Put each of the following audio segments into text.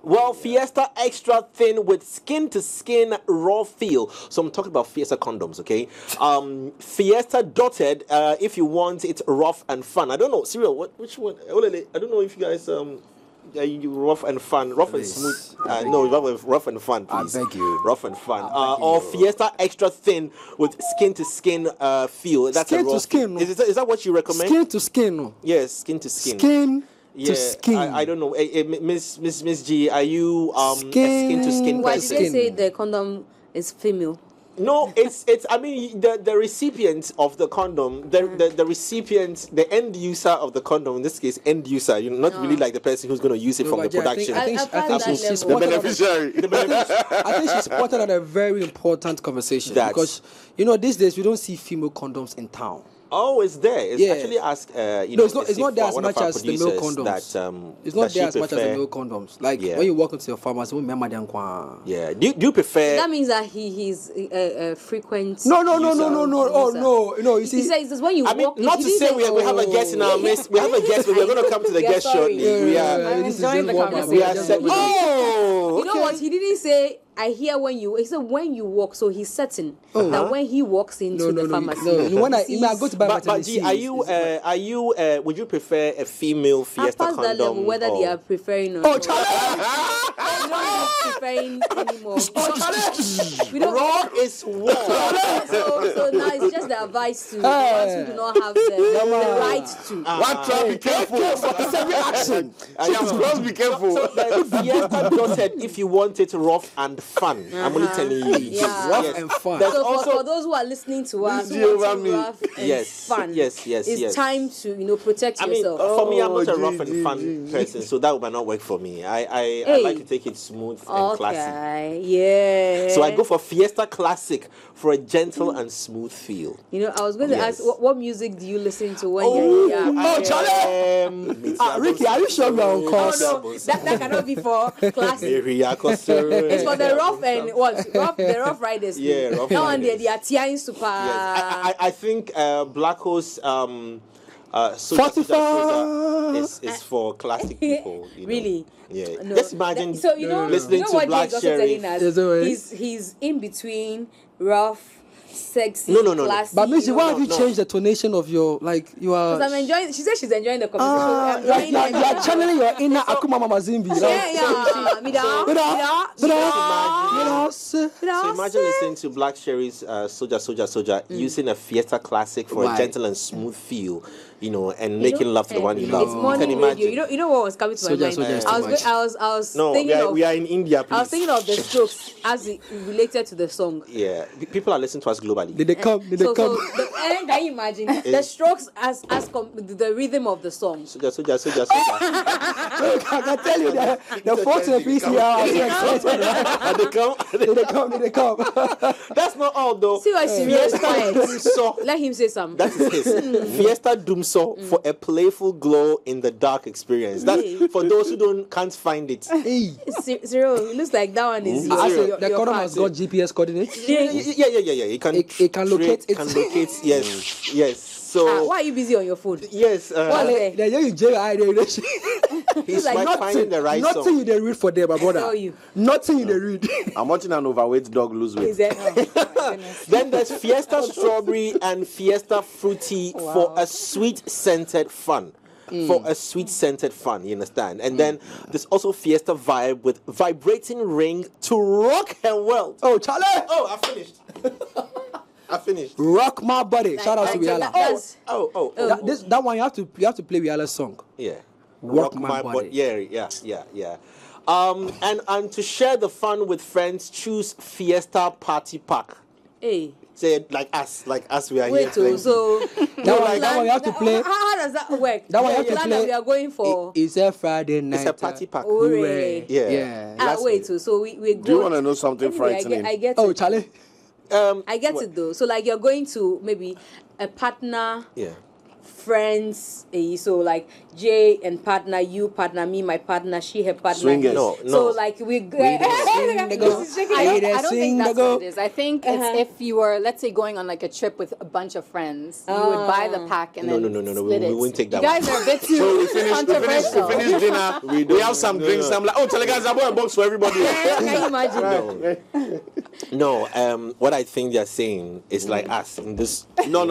Well, Fiesta extra thin with skin to skin raw feel. So I'm talking about Fiesta condoms, okay? Fiesta dotted. If you want it rough and fun. I don't know, Cyril. Which one? I don't know if you guys you rough and fun, rough and smooth. No, rough and fun, please. I beg you. Rough and fun. Or Fiesta extra thin with skin to skin feel. That's skin a raw to skin. Is that what you recommend? Skin to skin. Yes, skin to skin. Skin Yeah, to skin. I don't know. Miss G, are you Skin a skin to skin Why person? did they say the condom is female? No, it's. I mean, the recipient of the condom, the recipient, the end user of the condom. In this case, end user. You're not really like the person who's going to use it from the production. I think she the spotted beneficiary. I think she spotted on a very important conversation because these days we don't see female condoms in town. Oh, it's there. It's actually asked. It's not there as much as the male condoms. It's not there as much as the male condoms. Like when you walk into your pharmacy, yeah. Do you prefer? That means that he's a frequent. No. Oh no. You see, he says when you walk. Not to say we have a guest in our midst. We have a guest, but we're going to come to the guest shortly. We are enjoying the conversation. We are You know what? He didn't say. I hear when you. He said when you walk, so he's certain that when he walks into the pharmacy. No. When I go to buy my but G, are you? Would you prefer a female Fiesta condom? That level, whether they are preferring or not. I'm not preferring anymore. We don't. Raw is war. So now it's just the advice to the ones who do not have the right to. One try, be careful. It's a reaction. Just be careful. So the Fiesta dotted if you want it rough and fun. I'm only telling you. Rough and fun. So for those who are listening to us, who want it rough and fun, it's time to protect yourself. For me, I'm not a rough and fun person, so that might not work for me. I like to take it smooth and classic. Yeah. So I go for Fiesta Classic for a gentle and smooth feel. I was going to ask, what music do you listen to when you're here? Charlie! Ricky, are you sure you're on course? No, that cannot be for classic. It's for the rough and the rough riders. Yeah, rough now riders. and they are tearing super. Yes. I think Black Host is for classic people. Really? Yeah. No. Just imagine listening to what Black Jay's Cherry. He's in between rough, sexy, No. classy. But Missy, why have you changed the tonation of your you are? Because I'm enjoying. She said she's enjoying the conversation. You are channeling your inner Akuma Mama Zimbi. So imagine listening to Black Cherry's Soldier using a Fiesta Classic for a gentle and smooth feel, and making love to the one you love. It's morning radio. You know what was coming to my mind? I was thinking of. We are in India. Please. I was thinking of the Strokes as it related to the song. Yeah, people are listening to us globally. Did they come? Can you imagine the Strokes as the rhythm of the song? Soldier. I can tell you that the folks in the PCR are excited. They come. That's not all though. See why Fiesta Dumso. Let him say something. That is his. Fiesta Dumso for a playful glow in the dark experience. That's for those who can't find it. Zero. It looks like that one is the condom has got GPS coordinates. Yeah. It can locate. Yes. So why are you busy on your phone? Yes. He's like finding the right nothing song. you they read for them, my brother. Nothing you they read. I'm watching an overweight dog lose weight. Then there's Fiesta Strawberry and Fiesta Fruity for a sweet scented fun. For a sweet scented fun, you understand? And then there's also Fiesta Vibe with vibrating ring to rock her world. Oh, Charlie! Oh, I finished. Rock my body. Shout out to Rihanna. That one you have to play Rihanna's song. Yeah. Rock my body. Yeah. And to share the fun with friends, choose Fiesta Party Pack. Hey. Say it like us we are here. So that one you have to play. How does that work? That one you have to play. We are going for. It's a Friday night. It's a party pack. Yeah. So we go. Do you want to know something frightening? I get Oh, it. Charlie. I get it though. So like you're going to maybe a partner. Yeah. friends. So like Jay and partner, you partner, me, my partner, she her partner. Swingers. No. So like we go. sing the go. I don't Sing think the that's go. what it is. I think it's if you were, let's say, going on like a trip with a bunch of friends, you would buy the pack and No, then no, no, no, split we it. won't take that You guys one. are a bit too So we controversial. finish dinner. We have some drinks. I'm like, oh, tell the guys I bought a box for everybody. Can you imagine? No, what I think they're saying is like us in this. No.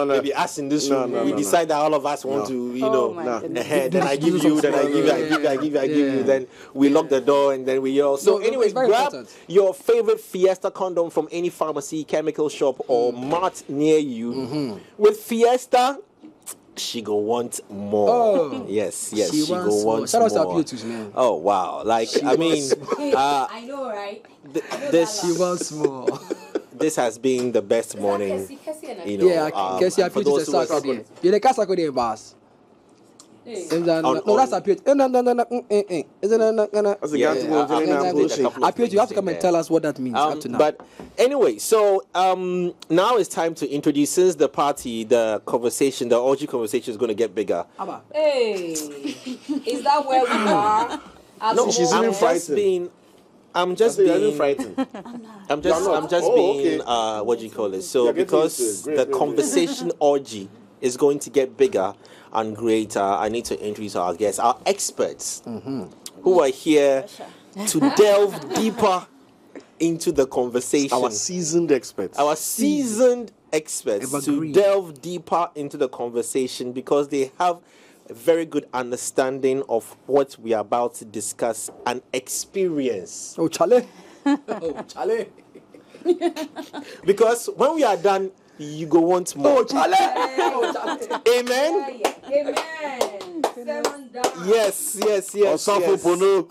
Maybe us in this room. We decide that all of us want to, my goodness. then I give you, then I give you, I give you. Then we lock the door and then we all. So, No, anyways, it's very grab important. your favorite Fiesta condom from any pharmacy, chemical shop, or mart near you. With Fiesta, she go want more. Oh. Yes, She she wants go more. want Shout out to more. Aputus, man. Oh wow! Like I mean, I know, right? this She wants more. this has been the best morning. You know, Yeah, Casey and for Aputus those is who are Saturday. You the Casa Code boss. No, that's Aputus. No. That's the guy who was in our bullshit. Aputus, you have to come and tell us what that means up to now. But anyway, so now it's time to introduce, since the party, the conversation, the orgy conversation is going to get bigger. Abba. Hey, is that where we are? No, she's I'm even just frightened. being. I'm just You're being even frightened. I'm just You're not. I'm just Oh, being okay. what do you call it? So You're getting because used to it. the Great. conversation orgy is going to get bigger and greater, I need to introduce our guests, our experts, who are here to delve deeper into the conversation. Our seasoned experts. Our seasoned experts Evergreen. to delve deeper into the conversation because they have a very good understanding of what we are about to discuss and experience. Oh, Charlie. Oh, Charlie. Because when we are done, you go want more. Oh, Charlie. Oh, Charlie. Amen. Amen. Seven down. Yes. Also, yes. Pono.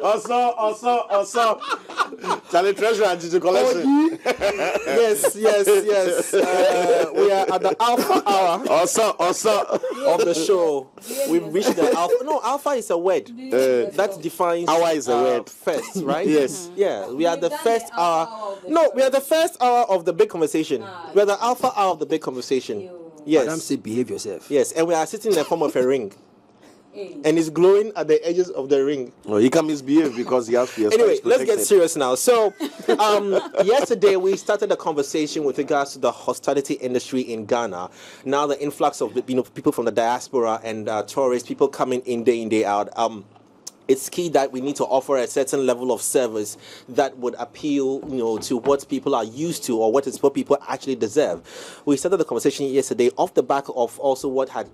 Also. Charlie Treasure and Gigi Collection. Yes. We are at the alpha hour Also. of the show. We've reached the alpha. No, alpha is a word that defines Hour is a word. First, right? Yes. Yeah, we are the done first the hour. alpha of the No, we are the first hour of the big conversation. We are the alpha hour of the big conversation. Yes. Madam say behave yourself. Yes, and we are sitting in the form of a ring. Hey. And it's glowing at the edges of the ring. No, he can misbehave because he has fears. Anyway, let's get serious now. So, yesterday we started a conversation with regards to the hospitality industry in Ghana. Now, the influx of people from the diaspora and tourists, people coming in day out. It's key that we need to offer a certain level of service that would appeal, to what people are used to or what people actually deserve. We started the conversation yesterday off the back of also what had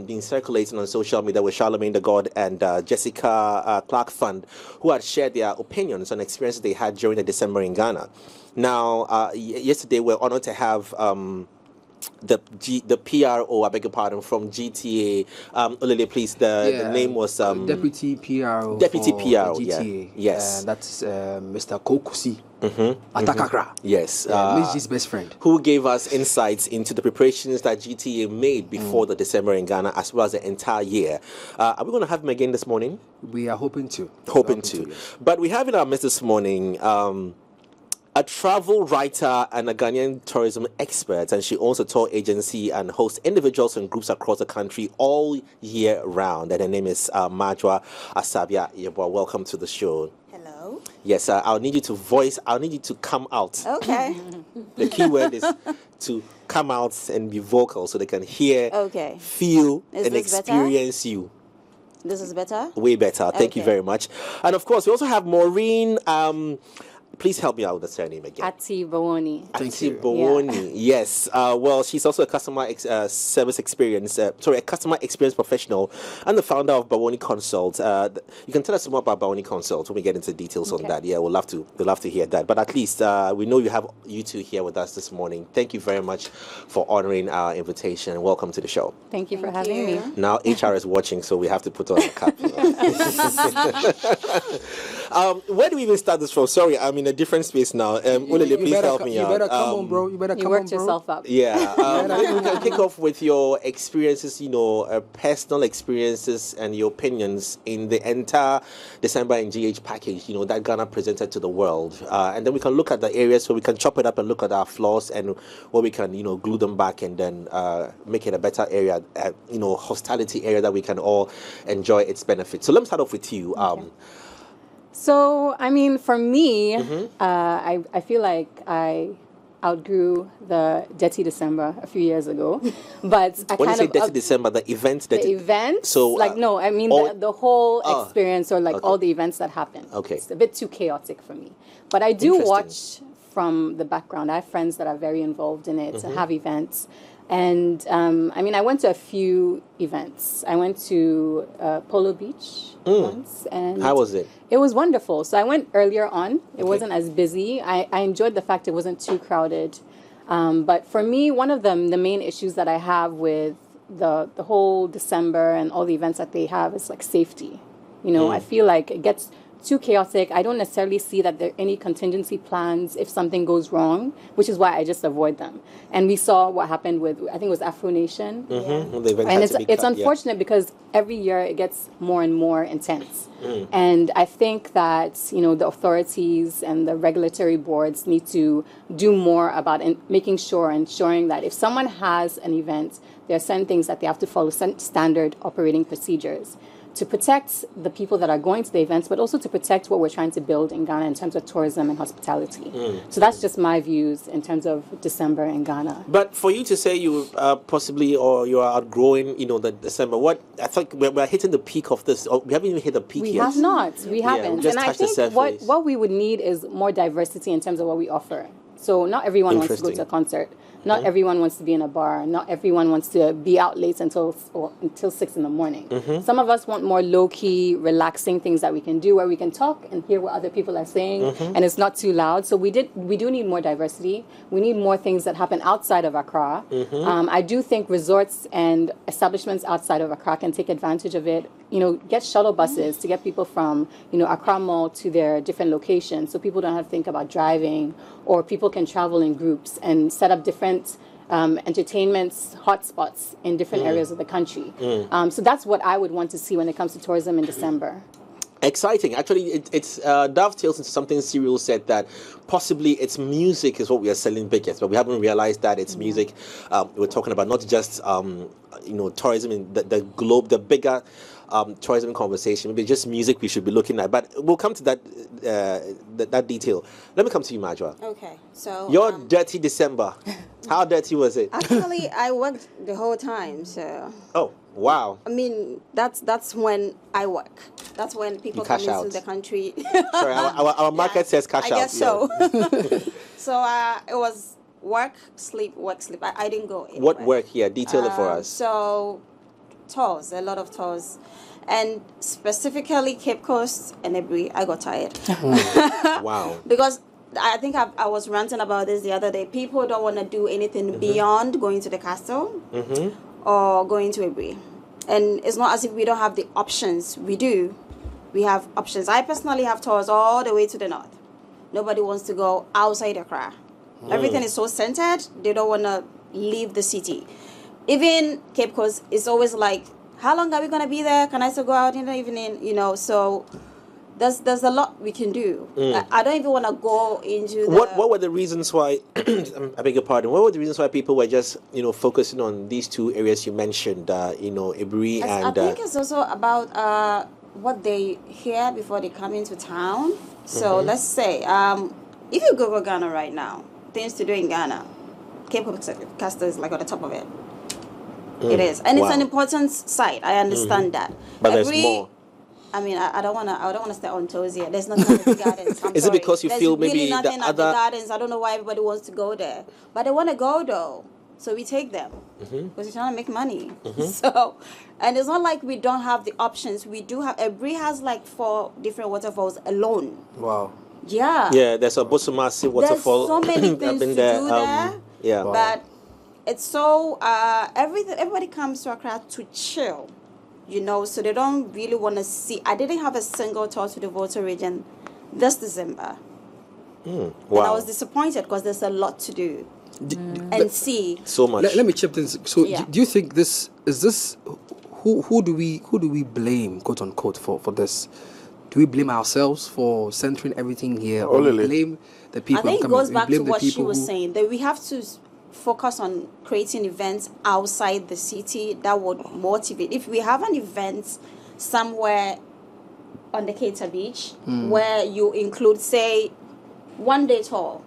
been circulating on social media with Charlemagne the God and Jessica Clark Fund, who had shared their opinions on experiences they had during the December in Ghana. Now, yesterday we're honored to have the PRO, I beg your pardon, from GTA. Olele, please. The name was Deputy PRO. Deputy for PRO, GTA. yes. That's Mr. Kokusi Atakakra. Yes, Miss G's best friend. who gave us insights into the preparations that GTA made before the December in Ghana, as well as the entire year. Are we going to have him again this morning? We are hoping to. Hoping to. Yes. But we have in our midst this morning a travel writer and a Ghanaian tourism expert, and she owns a tour agency and hosts individuals and groups across the country all year round. And her name is Majwa Asabia Yeboah. Welcome to the show. Hello. Yes, I'll need you to come out. Okay. The key word is to come out and be vocal so they can hear, Okay. feel, Is and this better? experience you. This is better? Way better. Thank you Okay. very much. And of course, we also have Maureen. Please help me out with the surname again. Ati Bawoni. Thank you. Bawoni. Yes. Well, she's also a customer service experience, a customer experience professional, and the founder of Bawoni Consult. You can tell us more about Bawoni Consult when we get into details on that. Yeah, we'll love to hear that. But at least we know you have you two here with us this morning. Thank you very much for honoring our invitation. Welcome to the show. Thank you for having me. Now HR is watching, so we have to put on a cap. Where do we even start this from? Sorry, I'm in in a different space now. Ulele, please help me out. You better come on, bro. You better You come on, worked bro. yourself up. Yeah, maybe we can kick off with your experiences, personal experiences and your opinions in the entire December and GH package, that Ghana presented to the world. And then we can look at the areas where we can chop it up and look at our flaws and where we can, glue them back and then make it a better area, hospitality area that we can all enjoy its benefits. So let me start off with you. Okay. So, I mean, for me, Mm-hmm. I feel like I outgrew the Dirty December a few years ago, but I When you kind say of Dirty December, the event that the event. So, no, I mean all- the whole experience or like okay. all the events that happen. Okay. It's a bit too chaotic for me, but I do Interesting. watch from the background. I have friends that are very involved in it, have events. And I mean, I went to a few events. I went to Polo Beach once, and How was it? It was wonderful. So I went earlier on. It wasn't as busy. I enjoyed the fact it wasn't too crowded. But for me, one of the main issues that I have with the whole December and all the events that they have is like safety. I feel like it gets too chaotic. I don't necessarily see that there are any contingency plans if something goes wrong, which is why I just avoid them. And we saw what happened with, I think it was Afro Nation. Mm-hmm. The event And had to be it's cut, yeah. unfortunate because every year it gets more and more intense. And I think that, the authorities and the regulatory boards need to do more about ensuring that if someone has an event, there are certain things that they have to follow, standard operating procedures to protect the people that are going to the events, but also to protect what we're trying to build in Ghana in terms of tourism and hospitality. So that's just my views in terms of December in Ghana. But for you to say you possibly or you are outgrowing, the December, I think we're hitting the peak of this. Or we haven't even hit the peak We yet. have not. We haven't. just And I touched the think surface. what we would need is more diversity in terms of what we offer. So not everyone wants to go to a concert. Not everyone wants to be in a bar. Not everyone wants to be out late until 6 in the morning. Some of us want more low-key, relaxing things that we can do where we can talk and hear what other people are saying and it's not too loud. So we do need more diversity. We need more things that happen outside of Accra. I do think resorts and establishments outside of Accra can take advantage of it. Get shuttle buses to get people from, Accra Mall to their different locations so people don't have to think about driving, or people can travel in groups and set up different entertainment hotspots in different areas of the country. So that's what I would want to see when it comes to tourism in December. Exciting. Actually, it's dovetails into something Cyril said, that possibly it's music is what we are selling biggest, but we haven't realized that it's music. We're talking about not just tourism in the globe, the bigger tourism conversation. Maybe just music we should be looking at, but we'll come to that detail. Let me come to you, Majwa. Okay, so Your dirty December. How dirty was it? actually, I worked the whole time. So Oh, wow. I mean, that's when I work. That's when people come cash into out. the country. Sorry, our market says cash I out. guess so. So it was work, sleep. I didn't go anywhere. What work here? Detail it for us. So tours, a lot of tours. And specifically Cape Coast and Aburi, I got tired. Wow. Because I think I was ranting about this the other day. People don't want to do anything beyond going to the castle or going to Aburi. And it's not as if we don't have the options. We do. We have options. I personally have tours all the way to the north. Nobody wants to go outside Accra. Everything is so centered, they don't want to leave the city. Even Cape Coast is always like, how long are we going to be there? Can I still go out in the evening? So there's a lot we can do. I don't even want to go into the... What were the reasons why, I beg your pardon, what were the reasons why people were just, focusing on these two areas you mentioned, Aburi and... I think it's also about what they hear before they come into town. So let's say, if you Google Ghana right now, things to do in Ghana, Cape Coast is like on the top of it. It is, and it's an important site. I understand that. But there's more. I mean, I don't wanna stay on toes here. There's nothing at the gardens. I'm Is it sorry. because you There's feel really maybe nothing the at the other... gardens? I don't know why everybody wants to go there, but they want to go though. So we take them because we're trying to make money. So, and it's not like we don't have the options. We do have. Aburi has like 4 different waterfalls alone. Wow. Yeah. Yeah, there's a Bosumasi waterfall. There's so many I've things been to there. do there. Yeah. Wow. But it's so everybody comes to Accra to chill, so they don't really want to see. I didn't have a single tour to the Volta region this December. And I was disappointed because there's a lot to do and see. So much. Let me chip this. So, do you think this who do we blame, quote unquote, for this? Do we blame ourselves for centering everything here, or we blame the people? I think it goes back to what she was saying, that we have to focus on creating events outside the city that would motivate. If we have an event somewhere on the Keita Beach where you include, say, one day tour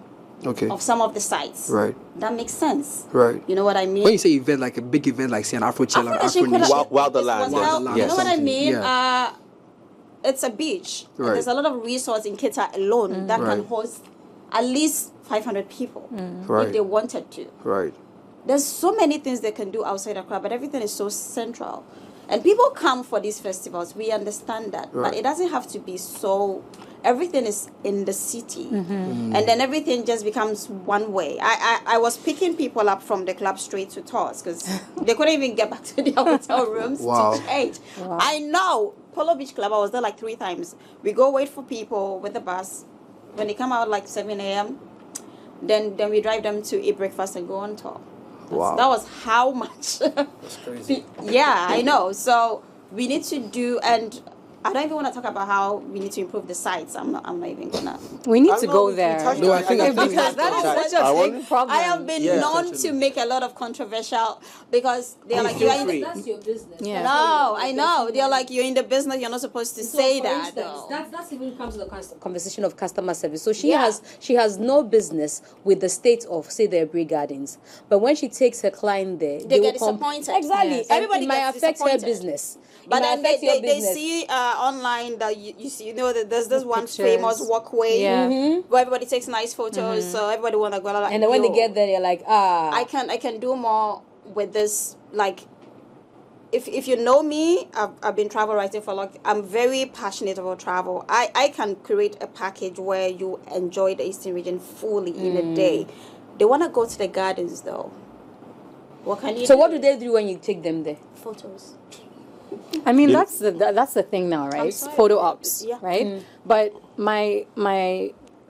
of some of the sites, right? That makes sense, right? You know what I mean? When you say event, like a big event, like say an Afro Challenge, Wilderland, you know what I mean? It's a beach. Right. And there's a lot of resorts in Keita alone that can host at least 500 people if they wanted to. Right. There's so many things they can do outside Accra, but everything is so central. And people come for these festivals. We understand that. Right. But it doesn't have to be so... Everything is in the city. And then everything just becomes one way. I was picking people up from the club straight to tours because they couldn't even get back to their hotel rooms to change. Wow. I know. Polo Beach Club, I was there like 3 times. We go wait for people with the bus. When they come out like 7 a.m., then we drive them to eat breakfast and go on tour. Wow. That was how much. That's crazy. Yeah, I know. So we need to do, and I don't even want to talk about how we need to improve the sites. I'm not even gonna. We need to go there. No, I think because that is such a big problem. I have been known essentially to make a lot of controversial because they're like, that's your business. Yeah. No, I know. They're like, you're in the business. You're not supposed to say that. That's even comes to the conversation of customer service. So she has no business with the state of, say, the Aburi Gardens. But when she takes her client there, they get disappointed. Exactly. Yes. Everybody might affect her business. But then they see online that you see, you know, that there's this one famous walkway where everybody takes nice photos, so everybody want to go. Like, and then when they get there, they're like, I can do more with this. Like, if you know me, I've been travel writing for long. I'm very passionate about travel. I can create a package where you enjoy the Eastern region fully in a day. They want to go to the gardens though. What can you? So what do they do when you take them there? Photos. I mean, that's the thing now, right? Photo ops, right? But my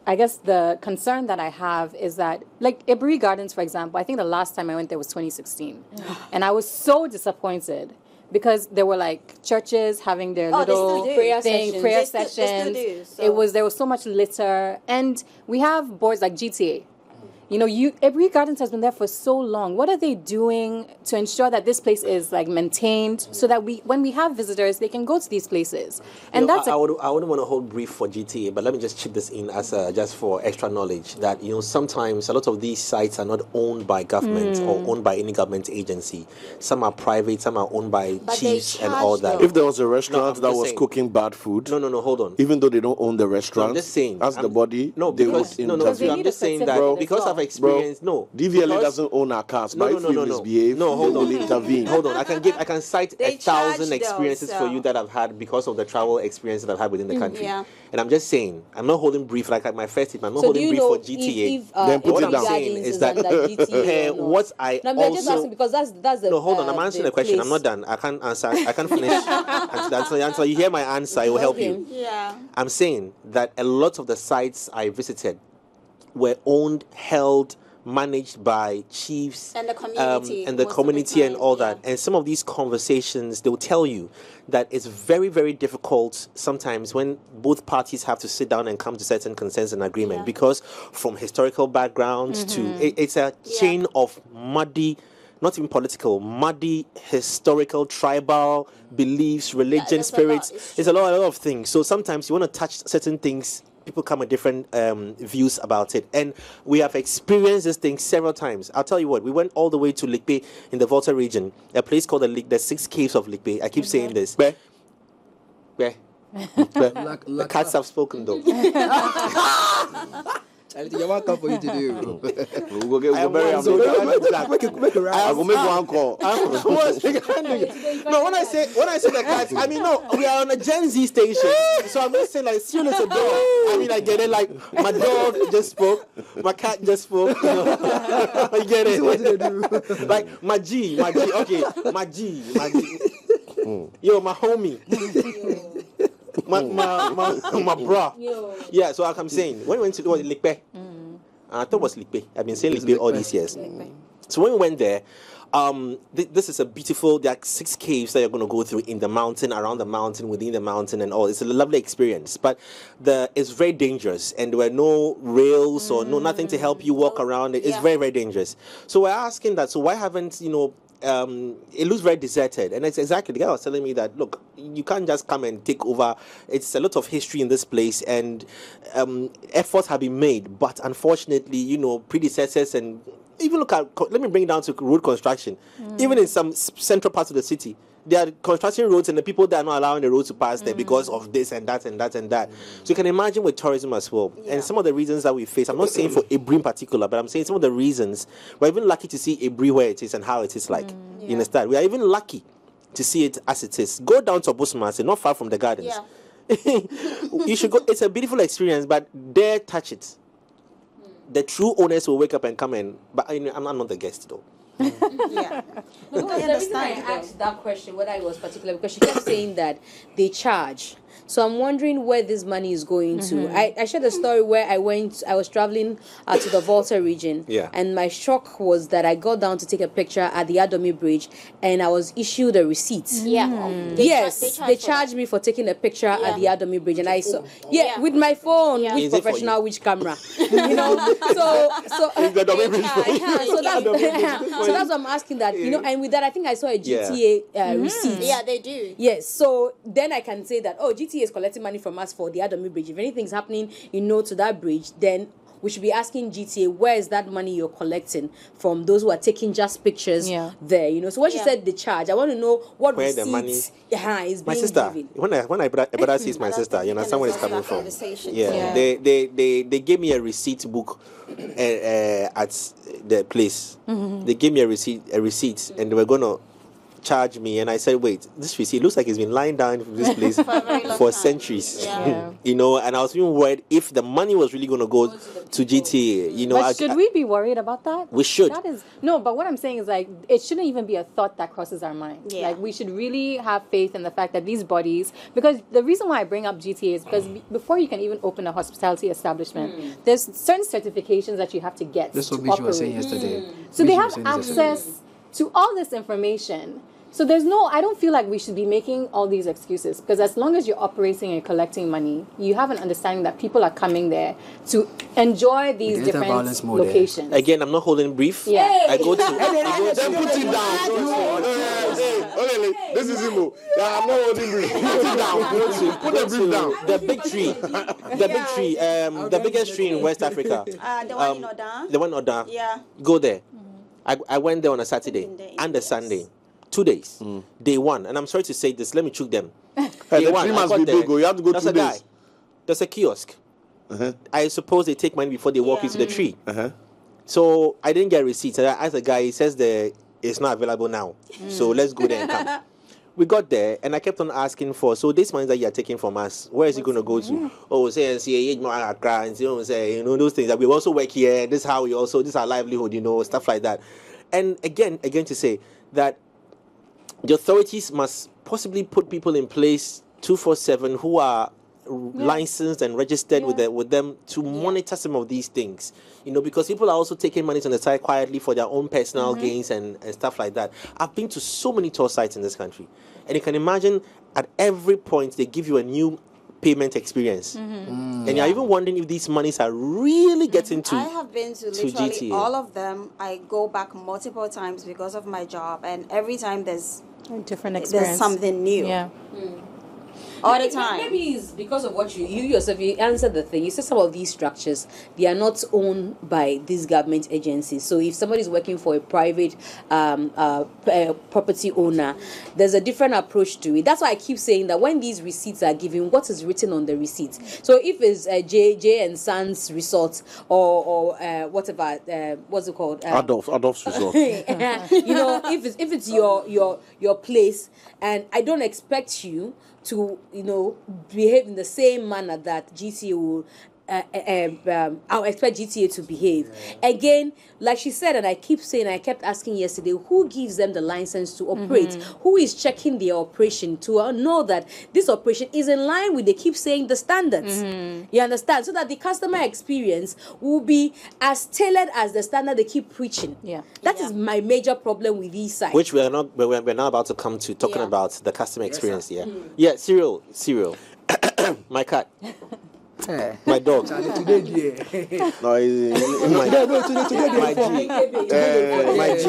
I guess the concern that I have is that, like Aburi Gardens, for example, I think the last time I went there was 2016, and I was so disappointed because there were like churches having their little prayer sessions. There was so much litter, and we have boards like GTA. You know, Aburi Gardens has been there for so long. What are they doing to ensure that this place is like maintained so that when we have visitors, they can go to these places? And I wouldn't want to hold brief for GTA, but let me just chip this in as just for extra knowledge that, you know, sometimes a lot of these sites are not owned by government or owned by any government agency. Some are private, some are owned by chiefs and all that. If there was a restaurant that was cooking bad food, no, hold on. Even though they don't own the restaurant, I'm just saying, as the body, they would intervene. I'm just saying that because I've experienced, DVLA doesn't own our cars, but if we misbehave, hold on, intervene. Hold on, I can cite 1,000 experiences for you that I've had because of the travel experience that I've had within the country. And I'm just saying, I'm not holding brief like at my first tip. I'm not holding brief for GTA. Then put what it I'm down. saying is that what I I'm just asking because that's the hold on, I'm answering the question. place. I'm not done. I can't answer. I can't finish until you hear my answer. It will help you. Yeah. I'm saying that a lot of the sites I visited were owned, held, managed by chiefs and the community, and all that. And some of these conversations, they'll tell you that it's very, very difficult sometimes when both parties have to sit down and come to certain consensus and agreement because from historical backgrounds to it's a chain of muddy, not even political, muddy, historical, tribal beliefs, religion, spirits. It's a lot of things. So sometimes you want to touch certain things, people come with different views about it. And we have experienced this thing several times. I'll tell you what, we went all the way to Likpe in the Volta region, a place called the 6 Caves of Likpe. I keep saying this. Where? The cats have spoken though. You're welcome for you to do. We'll get bury him. I will make one call. No, when I say the cats, I mean no, we are on a Gen Z station, so I'm just saying like soon as a dog. I mean I get it. Like my dog just spoke, my cat just spoke. You know? I get it. What do they do? Like my G. Okay, my G. Yo, my homie. My bra. Yeah, so like I'm saying, when we went to Likpe, I thought it was Lipe. I've been saying Lipe all these years. So when we went there, this is a beautiful, there are 6 caves that you're going to go through in the mountain, around the mountain, within the mountain and all. It's a lovely experience, but it's very dangerous, and there were no rails or nothing to help you walk around. It's very, very dangerous. So we're asking that, so why haven't, it looks very deserted, and it's exactly, the guy was telling me that, look, you can't just come and take over. It's a lot of history in this place, and efforts have been made, but unfortunately, predecessors and even look at, let me bring it down to road construction. Even in some central parts of the city, they are constructing roads, and the people that are not allowing the roads to pass there because of this and that and that and that. So you can imagine with tourism as well. And some of the reasons that we face, I'm not saying for Aburi in particular, but I'm saying some of the reasons. We're even lucky to see Aburi where it is and how it is like. You understand? We are even lucky to see it as it is. Go down to Obusumase, not far from the gardens. You should go. It's a beautiful experience, but dare touch it. The true owners will wake up and come in, but I'm not the guest though. Yeah. No, because the reason I asked that question, whether it was particular, because she kept saying that they charge. So I'm wondering where this money is going to. I shared a story where I was traveling to the Volta region. And my shock was that I got down to take a picture at the Adomi Bridge, and I was issued a receipt. They charged me for taking a picture at the Adomi Bridge, and I saw with my phone, with professional, which camera, so that's what I'm asking that, and with that I think I saw a GTA receipt. Yeah, they do. Yes, so then I can say that, GTA is collecting money from us for the Adomi Bridge. If anything's happening, to that bridge, then we should be asking GTA, where is that money you're collecting from those who are taking just pictures there, So when she said the charge, I want to know what where the money is being my sister given. when I brother sees my sister, you understand where it's coming from. They gave me a receipt book at the place. They gave me a receipt, and they were gonna charge me, and I said, wait, this receipt looks like it's been lying down in this place for centuries. And I was even worried if the money was really going to go to GTA. But should we be worried about that? We should. But what I'm saying is, like, it shouldn't even be a thought that crosses our mind. Like, we should really have faith in the fact that these bodies, because the reason why I bring up GTA is because before you can even open a hospitality establishment, there's certain certifications that you have to get. That's what Bijou was saying yesterday. So they have access to all this information. So I don't feel like we should be making all these excuses, because as long as you're operating and collecting money, you have an understanding that people are coming there to enjoy these different locations. Again, I'm not holding brief. I go to... Then put it down. This is Imo. I'm not holding brief. Put it down. Put the brief down. The big tree. The biggest tree in West Africa. The one in Oda. The one in Oda. Go there. I went there on a Saturday and a Sunday. 2 days. Day one. And I'm sorry to say this, let me choke them. Day one, you have to go 2 days. There's a kiosk. I suppose they take money before they walk into the tree. So I didn't get receipts. I asked the guy, he says it's not available now. So let's go there and come. We got there, and I kept on asking so this money that you are taking from us, where is it going to go to? Say those things that we also work here. This is how this is our livelihood, stuff like that. And again to say that the authorities must possibly put people in place 24/7 who are licensed and registered with them to monitor some of these things. Because people are also taking money on the side quietly for their own personal gains and stuff like that. I've been to so many tour sites in this country, and you can imagine at every point they give you a new payment experience. And you're even wondering if these monies are really getting to I have been to literally GTA. all of them. I go back multiple times because of my job, and every time there's different experience. There's something new. All the time. Maybe it's because of what you yourself, you answered the thing. You said some of these structures, they are not owned by these government agencies. So if somebody is working for a private property owner, there's a different approach to it. That's why I keep saying that when these receipts are given, what is written on the receipt? So if it's J and Sons Resort or whatever, what's it called? Adolf's Resort. If it's your place, and I don't expect you to behave in the same manner that GTA will I'll expect GTA to behave. Again, like she said, and I kept asking yesterday, who gives them the license to operate? Who is checking their operation to know that this operation is in line with, they keep saying, the standards? You understand? So that the customer experience will be as tailored as the standard they keep preaching. That is my major problem with these sites. Which we're now about to come to, talking about the customer experience. Yeah, cereal. My cat. My dog. No, my G.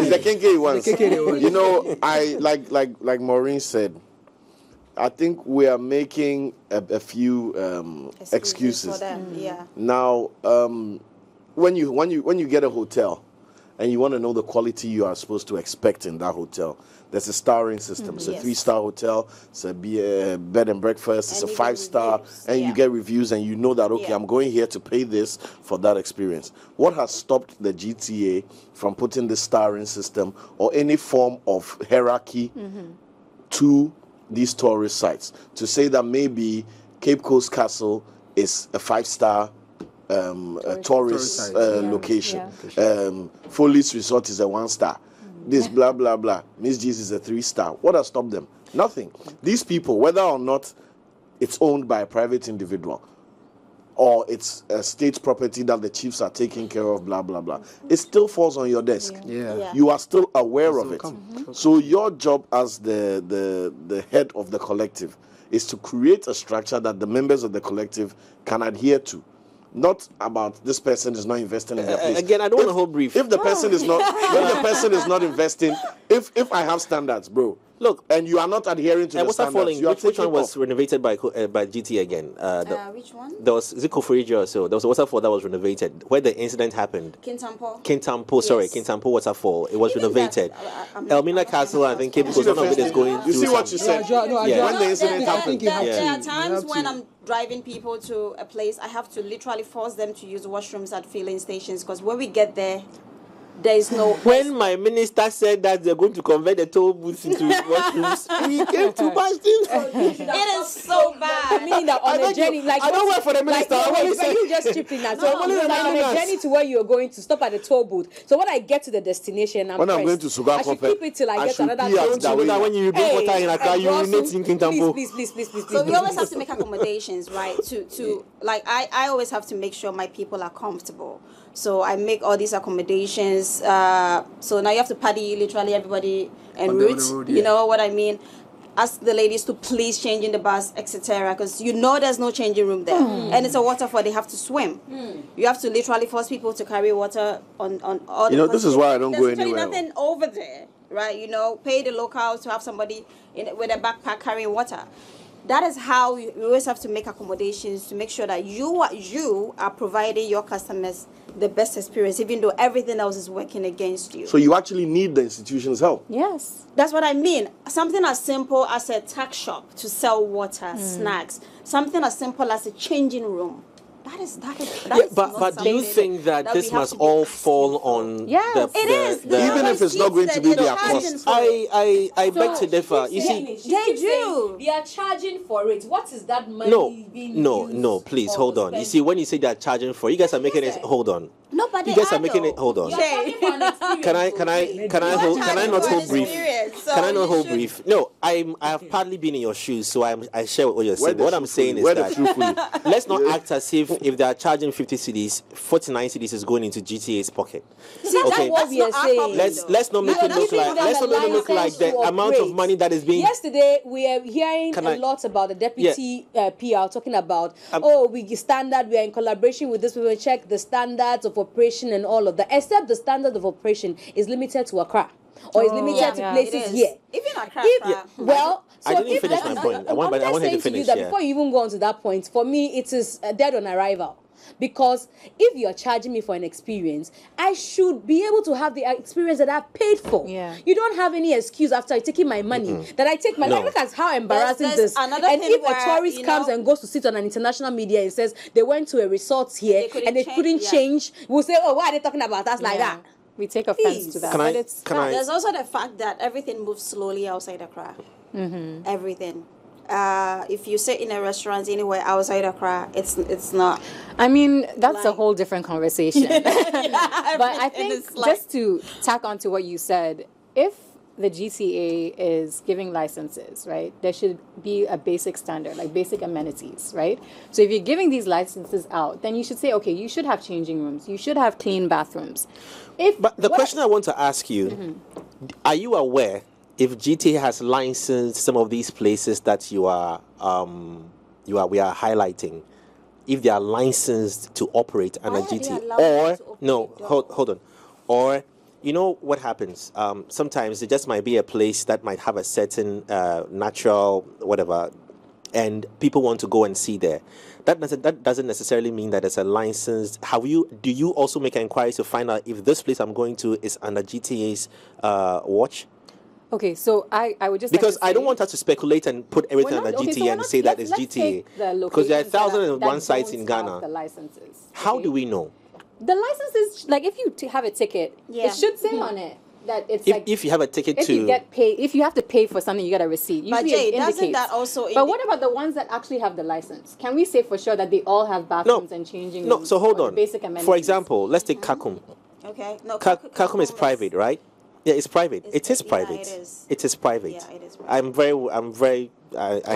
the Kenke ones. You know, I like Maureen said, I think we are making a few excuses. For them. Now, when you get a hotel and you want to know the quality you are supposed to expect in that hotel, there's a starring system. It's a 3-star hotel. It's a bed and breakfast. It's a 5-star, and you get reviews, and you know that I'm going here to pay this for that experience. What has stopped the GTA from putting the starring system or any form of hierarchy to these tourist sites? To say that maybe Cape Coast Castle is a 5-star tourist location. Foley's Resort is a 1-star. This blah blah blah. Miss G's is a 3-star. What has stopped them? Nothing. These people, whether or not it's owned by a private individual or it's a state property that the chiefs are taking care of, blah blah blah, it still falls on your desk. You are still aware of it. So your job as the head of the collective is to create a structure that the members of the collective can adhere to. Not about this person is not investing in their place. Again, I don't want to hold brief. If the person is not, if the person is not investing, if I have standards, bro, look, and you are not adhering to the standards, you are which one was renovated by GT again? Which one? There was Koforidua or so. There was a waterfall that was renovated where the incident happened. Kintampo waterfall. It was renovated. Elmina Castle, I think Cape Coast is going. You see what you said? When the incident happened, there are times when I'm driving people to a place, I have to literally force them to use washrooms at filling stations, because when we get there is no. When my minister said that they're going to convert the toll booths into washrooms, we came to pass things. It is so bad. I mean that on a journey, like I don't work for the minister. You just chipped in that. So on a journey to where you're going to stop at the toll booth. So when I get to the destination, when I'm going to Sugar I should keep it till I get to another. Don't you know that when you drink water in Accra, you urinate in Kintampo? Please. So we always have to make accommodations, right? To like I always have to make sure my people are comfortable. So I make all these accommodations. So now you have to paddy literally everybody en route. You know what I mean? Ask the ladies to please change in the bus, etc. Because you know there's no changing room there, and it's a waterfall. They have to swim. You have to literally force people to carry water on all. You know, this is why I don't go anywhere. There's nothing over there, right? You know, pay the locals to have somebody with a backpack carrying water. That is how we always have to make accommodations to make sure that you are providing your customers the best experience, even though everything else is working against you. So you actually need the institution's help. Yes. That's what I mean. Something as simple as a tack shop to sell water, snacks. Something as simple as a changing room. That is but do you think that this must all fall on even if it's not going to be their cost? I beg to differ. You see, they do. They are charging for it. What is that money being used No, please hold on. You see, when you say they are charging for it, you guys are making it. Hold on. No, but you guys are making it. Hold on. Can I not hold brief? Can I not hold brief? No, I have partly been in your shoes, so I share what you're saying. What I'm saying is that let's not act as if they are charging 50 cedis, 49 cedis is going into GTA's pocket. See, that's what we are saying. Let's not make it look like the amount of money that is being. Yesterday we are hearing a lot about the deputy PR talking about we standard. We are in collaboration with this. We will check the standards of operation and all of that. Except the standard of operation is limited to Accra. Or is limited to places here. Even Accra. Well, so I didn't finish my point. I want him to finish. Before you even go on to that point, for me, it is dead on arrival. Because if you're charging me for an experience, I should be able to have the experience that I've paid for. Yeah. You don't have any excuse after taking my money that I take my money. Look at how embarrassing this. And if a tourist comes and goes to sit on an international media and says they went to a resort here and they couldn't change, we'll say, why are they talking about us like that? We take offense to that. There's also the fact that everything moves slowly outside Accra. Everything. if you sit in a restaurant anywhere outside Accra, it's not. I mean, that's a Like- whole different conversation. But I think it's like- just to tack on to what you said, if the GTA is giving licenses, right, there should be a basic standard, like basic amenities, right? So if you're giving these licenses out, then you should say, okay, you should have changing rooms, you should have clean bathrooms. But the question I want to ask you, are you aware if GTA has licensed some of these places that we are highlighting, if they are licensed to operate under Why are they GTA, allowed or to open no, the door? hold on, or you know what happens? Sometimes it just might be a place that might have a certain natural whatever, and people want to go and see there. That doesn't necessarily mean that it's a licensed. Do you also make inquiries to find out if this place I'm going to is under GTA's watch? Okay, so I would just Because like to I don't say- want us to speculate and put everything We're under not- okay, so GTA we're and not- say that let's- it's let's GTA. take the Because there are locations that 1,001 that sites in don't have Ghana. The licenses. How okay? do we know? The licenses, like if you have a ticket, Yeah. it should say on it that it's If you have a ticket if to you get paid, if you have to pay for something, you get a receipt. But Usually Jay, it doesn't indicates. that also But what about the ones that actually have the license? Can we say for sure that they all have bathrooms and changing no, rooms? so hold or the on. Basic amenities? For example, let's take Kakum. Okay, no. Kakum is private, right? Yeah, it's private. It's- It is yeah, private. it is. It is private. Yeah, it is private. I They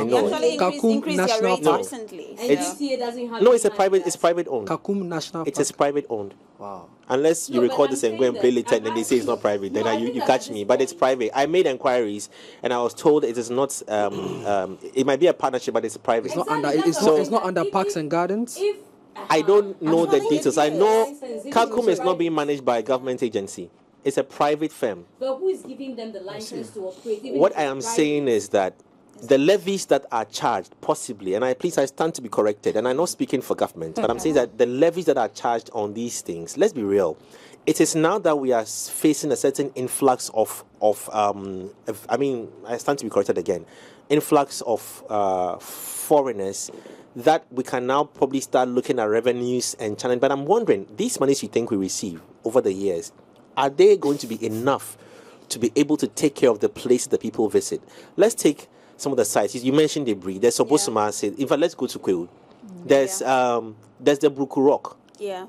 know. actually Kakum increased their National rates Park. recently. And It's- GTA doesn't have No, any it's a kind private. of It's that. private owned. Kakum National It Park. is private owned. Wow. Unless you No, but record I'm this and go saying and play that- later, and then I'm they say it's not private. No, Then I you think that catch at me. this But it's point- private. I made inquiries, and I was told it is not. It might be a partnership, but it's private. It's not Exactly, under. that's It's what not. I'm It's not saying. under If- Parks and Gardens. If I don't know the Actually, details. I it's know license. It Kakum is is not private. being managed by a government agency. It's a private firm. But who is giving them the license to operate? Even What if I it's am private? saying is that the levies that are charged, possibly, and I stand to be corrected, and I'm not speaking for government, but I'm saying that the levies that are charged on these things, let's be real, it is now that we are facing a certain influx I stand to be corrected again, influx of foreigners, that we can now probably start looking at revenues and channel. But I'm wondering, these monies you think we receive over the years, are they going to be enough to be able to take care of the places that people visit? Let's take some of the sites. You mentioned Aburi. There's Obosoma. In fact, let's go to Kwewu. There's the Bruku Rock. Yeah.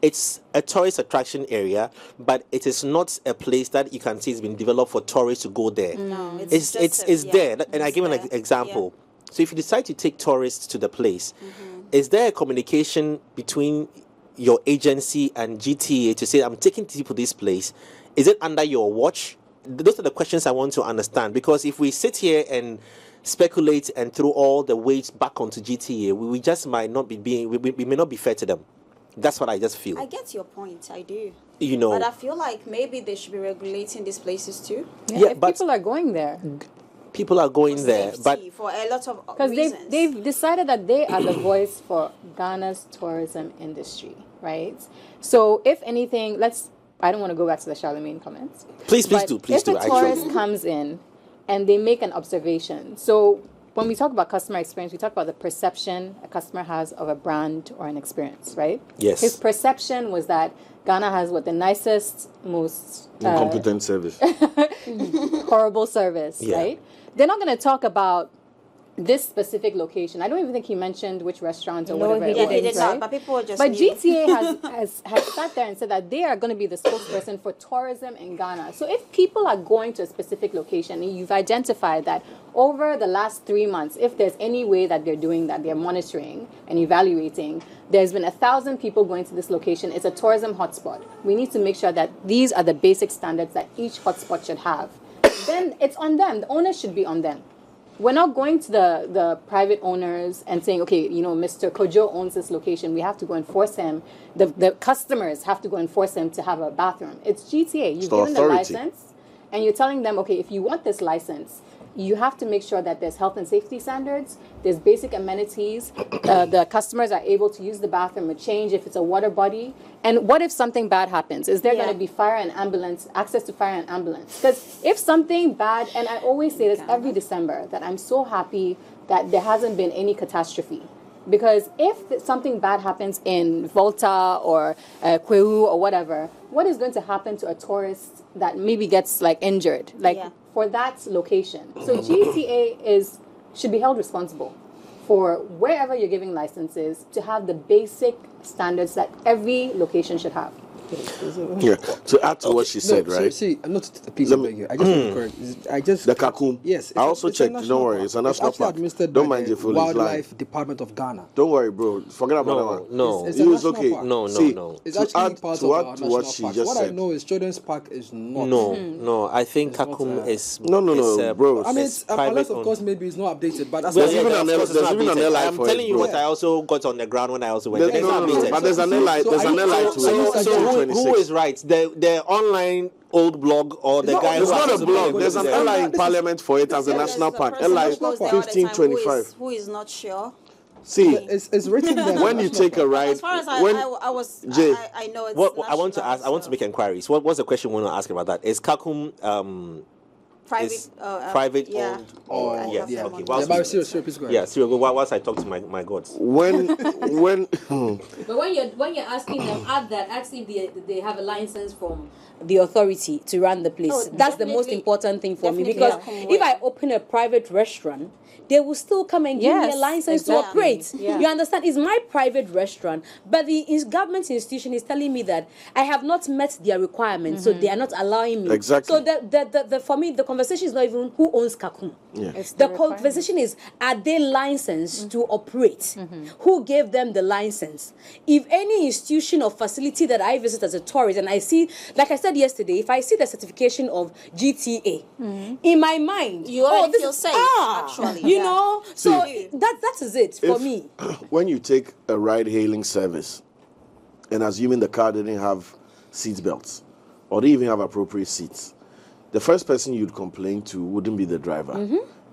It's a tourist attraction area, but it is not a place that you can see has been developed for tourists to go there. No, It's there, and I give an example. So if you decide to take tourists to the place, is there a communication between your agency and GTA to say, I'm taking people to this place? Is it under your watch? Those are the questions I want to understand, because if we sit here and speculate and throw all the weight back onto GTA, we just might not be we may not be fair to them. That's what I just feel. I get your point. I do. You know, But I feel like maybe they should be regulating these places too. Yeah, if but people are going there. people are going there, but Safety, for a lot of Because reasons. they've decided that they are the voice for Ghana's tourism industry, right? So if anything, I don't want to go back to the Charlemagne comments. please But do. If a Actually, tourist comes in and they make an observation, so when we talk about customer experience, we talk about the perception a customer has of a brand or an experience, right? Yes. His perception was that Ghana has the nicest, most Incompetent service. horrible service, Yeah. right? They're not going to talk about this specific location. I don't even think he mentioned which restaurant or No, whatever he it yeah, was, he did right? not, but people just But knew. GTA has sat there and said that they are going to be the spokesperson for tourism in Ghana. So if people are going to a specific location and you've identified that over the last 3 months, if there's any way that they're doing that, they're monitoring and evaluating, there's been 1,000 people going to this location. It's a tourism hotspot. We need to make sure that these are the basic standards that each hotspot should have. Then it's on them. The onus should be on them. We're not going to the private owners and saying, okay, Mr. Kojo owns this location. We have to go enforce him. The customers have to go enforce him to have a bathroom. It's GTA. You've the given the authority. license, and you're telling them, okay, if you want this license, you have to make sure that there's health and safety standards, there's basic amenities, the customers are able to use the bathroom or change if it's a water body. And what if something bad happens? Is there Yeah. going to be fire and ambulance, access to fire and ambulance? Because if something bad, and I always say this every December, that I'm so happy that there hasn't been any catastrophe. Because if something bad happens in Volta or Kwewu or whatever, what is going to happen to a tourist that maybe gets injured? Yeah. For that location. So GTA is should be held responsible for wherever you're giving licenses to have the basic standards that every location should have. Yeah. To add to what she said, right? See, I'm not please beg you. I just the Kakum. Yes. I also checked. Don't worry, it's a national park. Don't mind your foolish Wildlife Department of Ghana. Don't worry, bro. Forget about that one. No, it's it was okay. Park. No. It's actually part of our national what she park. just What said. I know is Children's Park is not. No. I think Kakum is no, bro. I mean, unless of course maybe it's not updated, but that's there's even an airline. I'm telling you what I also got on the ground when I also went. But there's an airline. There's an airline to it. So who is right? The online old blog or the guy? It's not a blog. There's an airline in Parliament for it as a national park. Airline 1525. Who is not sure? See, it's written there. When you take a ride, as far as I know it's. What I want to ask, I want to make inquiries. What's the question we want to ask about that? Is Kakum private owned? Okay. Whilst I talk to my gods. But when you're asking them, ask if they have a license from the authority to run the place. That's the most important thing for me, because if I open a private restaurant, they will still come and give me a license to operate. Yeah. You understand? It's my private restaurant, but the government institution is telling me that I have not met their requirements, so they are not allowing me. Exactly. So for me, the conversation is not even who owns Kakum. Yeah. The conversation is, are they licensed to operate? Who gave them the license? If any institution or facility that I visit as a tourist and I see, like I said yesterday, if I see the certification of GTA, in my mind, you already feel safe, actually. You know, so that is it for me. When you take a ride-hailing service, and assuming the car didn't have seat belts, or they even have appropriate seats, the first person you'd complain to wouldn't be the driver.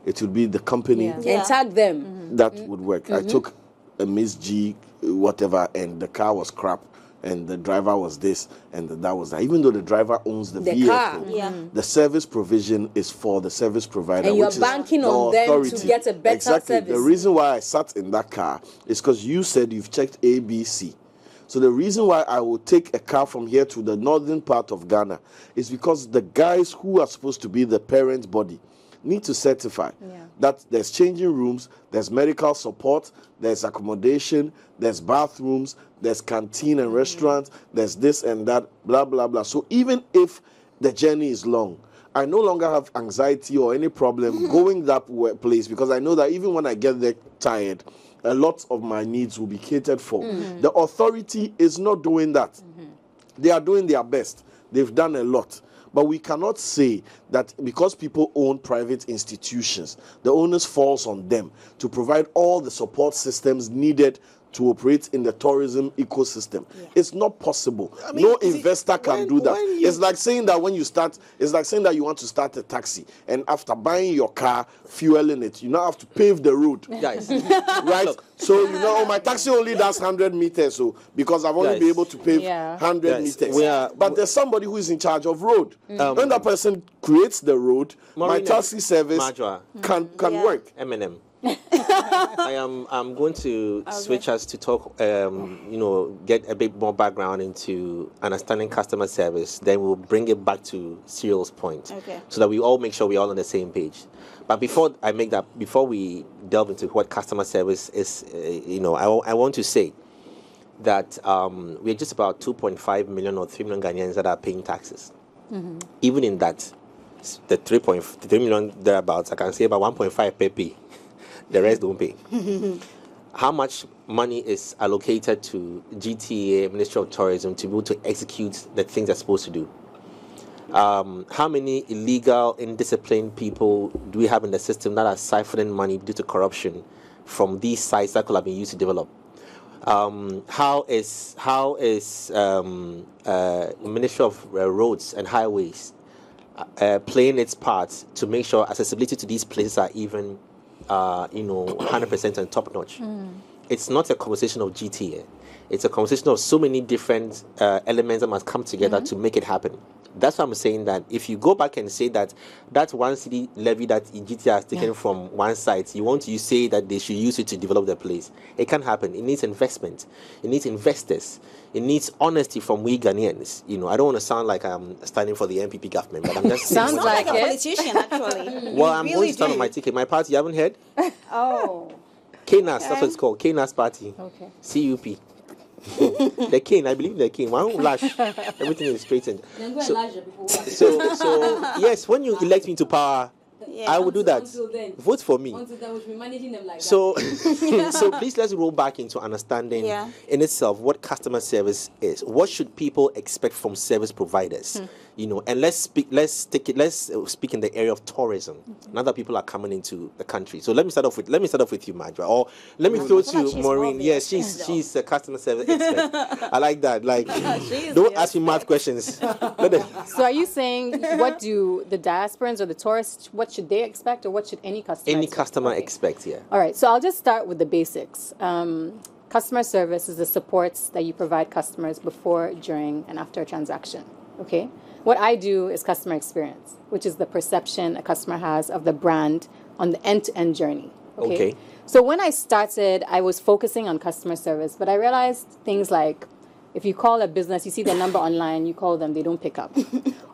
It would be the company And tag them. that would work. I took a Miss G, whatever, and the car was crap, and the driver was this, and that was that. Even though the driver owns the vehicle, car. the service provision is for the service provider, And you're which is banking the on them authority. to get a better service. The reason why I sat in that car is because you said you've checked ABC. So the reason why I will take a car from here to the northern part of Ghana is because the guys who are supposed to be the parent body need to certify that there's changing rooms, there's medical support, there's accommodation, there's bathrooms, there's canteen and restaurants, there's this and that, blah, blah, blah. So even if the journey is long, I no longer have anxiety or any problem going that place, because I know that even when I get there tired, a lot of my needs will be catered for. The authority is not doing that. They are doing their best. They've done a lot. But we cannot say that because people own private institutions, the onus falls on them to provide all the support systems needed to operate in the tourism ecosystem. It's not possible. I mean, no investor can do that. It's like saying that when you start, it's like saying that you want to start a taxi, and after buying your car, fueling it, you now have to pave the road. Guys, right? Look. So, you know, my taxi only does 100 meters, so because I've only been able to pave 100 meters. But there's somebody who is in charge of road. When that person creates the road, my taxi service can work. Eminem. I'm going to switch us to talk, get a bit more background into understanding customer service. Then we'll bring it back to Cyril's point, so that we all make sure we're all on the same page. But before we delve into what customer service is, I want to say that we're just about 2.5 million or 3 million Ghanaians that are paying taxes. Even in that, the 3 million thereabouts, I can say about 1.5 pay. The rest don't pay. How much money is allocated to GTA, Ministry of Tourism, to be able to execute the things they're supposed to do? How many illegal, indisciplined people do we have in the system that are siphoning money due to corruption from these sites that could have been used to develop? How is Ministry of Roads and Highways playing its part to make sure accessibility to these places are even 100% and top notch? It's not a conversation of GTA. It's a conversation of so many different elements that must come together to make it happen. That's why I'm saying that if you go back and say that 1 city levy that GTA has taken from one site, you say that they should use it to develop the place. It can't happen. It needs investment. It needs investors. It needs honesty from we Ghanaians. I don't want to sound like I'm standing for the MPP government, but I'm just saying. Sounds like a politician, actually. Well, I'm going to stand on my ticket. My party, you haven't heard? Oh. KNAS, that's what it's called. KNAS Party. Okay. CUP. The king, I believe the king. One lash, everything is straightened. So yes, when you elect me to power, I will do that. Vote for me. So, so please let's roll back into understanding in itself what customer service is. What should people expect from service providers? And let's speak in the area of tourism. Now that people are coming into the country. So let me start off with you, Madra, or let me throw to Maureen. Yes, she's a customer service expert. I like that. Like, don't ask me math questions. So are you saying what do the diasporans or the tourists, what should they expect, or what should any customer expect? Yeah. All right. So I'll just start with the basics. Customer service is the supports that you provide customers before, during, and after a transaction. Okay. What I do is customer experience, which is the perception a customer has of the brand on the end-to-end journey. Okay. So when I started, I was focusing on customer service, but I realized things like if you call a business, you see their number online, you call them, they don't pick up.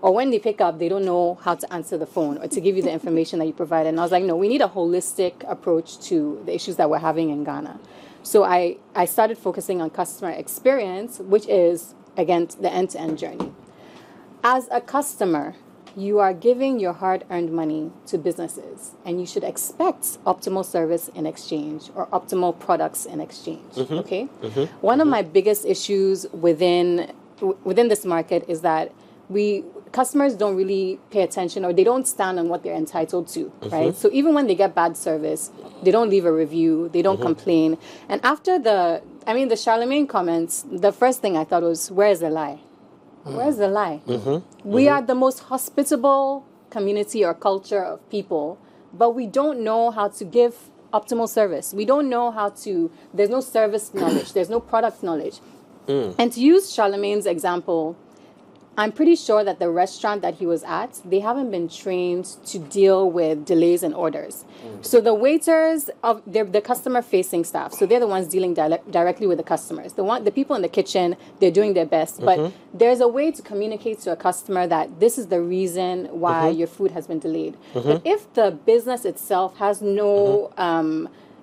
Or when they pick up, they don't know how to answer the phone or to give you the information that you provided. And I was like, no, we need a holistic approach to the issues that we're having in Ghana. So I started focusing on customer experience, which is, again, the end-to-end journey. As a customer, you are giving your hard-earned money to businesses, and you should expect optimal service in exchange or optimal products in exchange. Okay? One of my biggest issues within this market is that customers don't really pay attention, or they don't stand on what they're entitled to, right? So even when they get bad service, they don't leave a review, they don't complain. And after the Charlemagne comments, the first thing I thought was, where's the lie? Where's the lie? We are the most hospitable community or culture of people, but we don't know how to give optimal service. We don't know there's no service knowledge, there's no product knowledge. And to use Charlemagne's example, I'm pretty sure that the restaurant that he was at, they haven't been trained to deal with delays in orders. So the waiters, they're the customer-facing staff. So they're the ones dealing directly with the customers. The people in the kitchen, they're doing their best. But there's a way to communicate to a customer that this is the reason why your food has been delayed. But if the business itself has no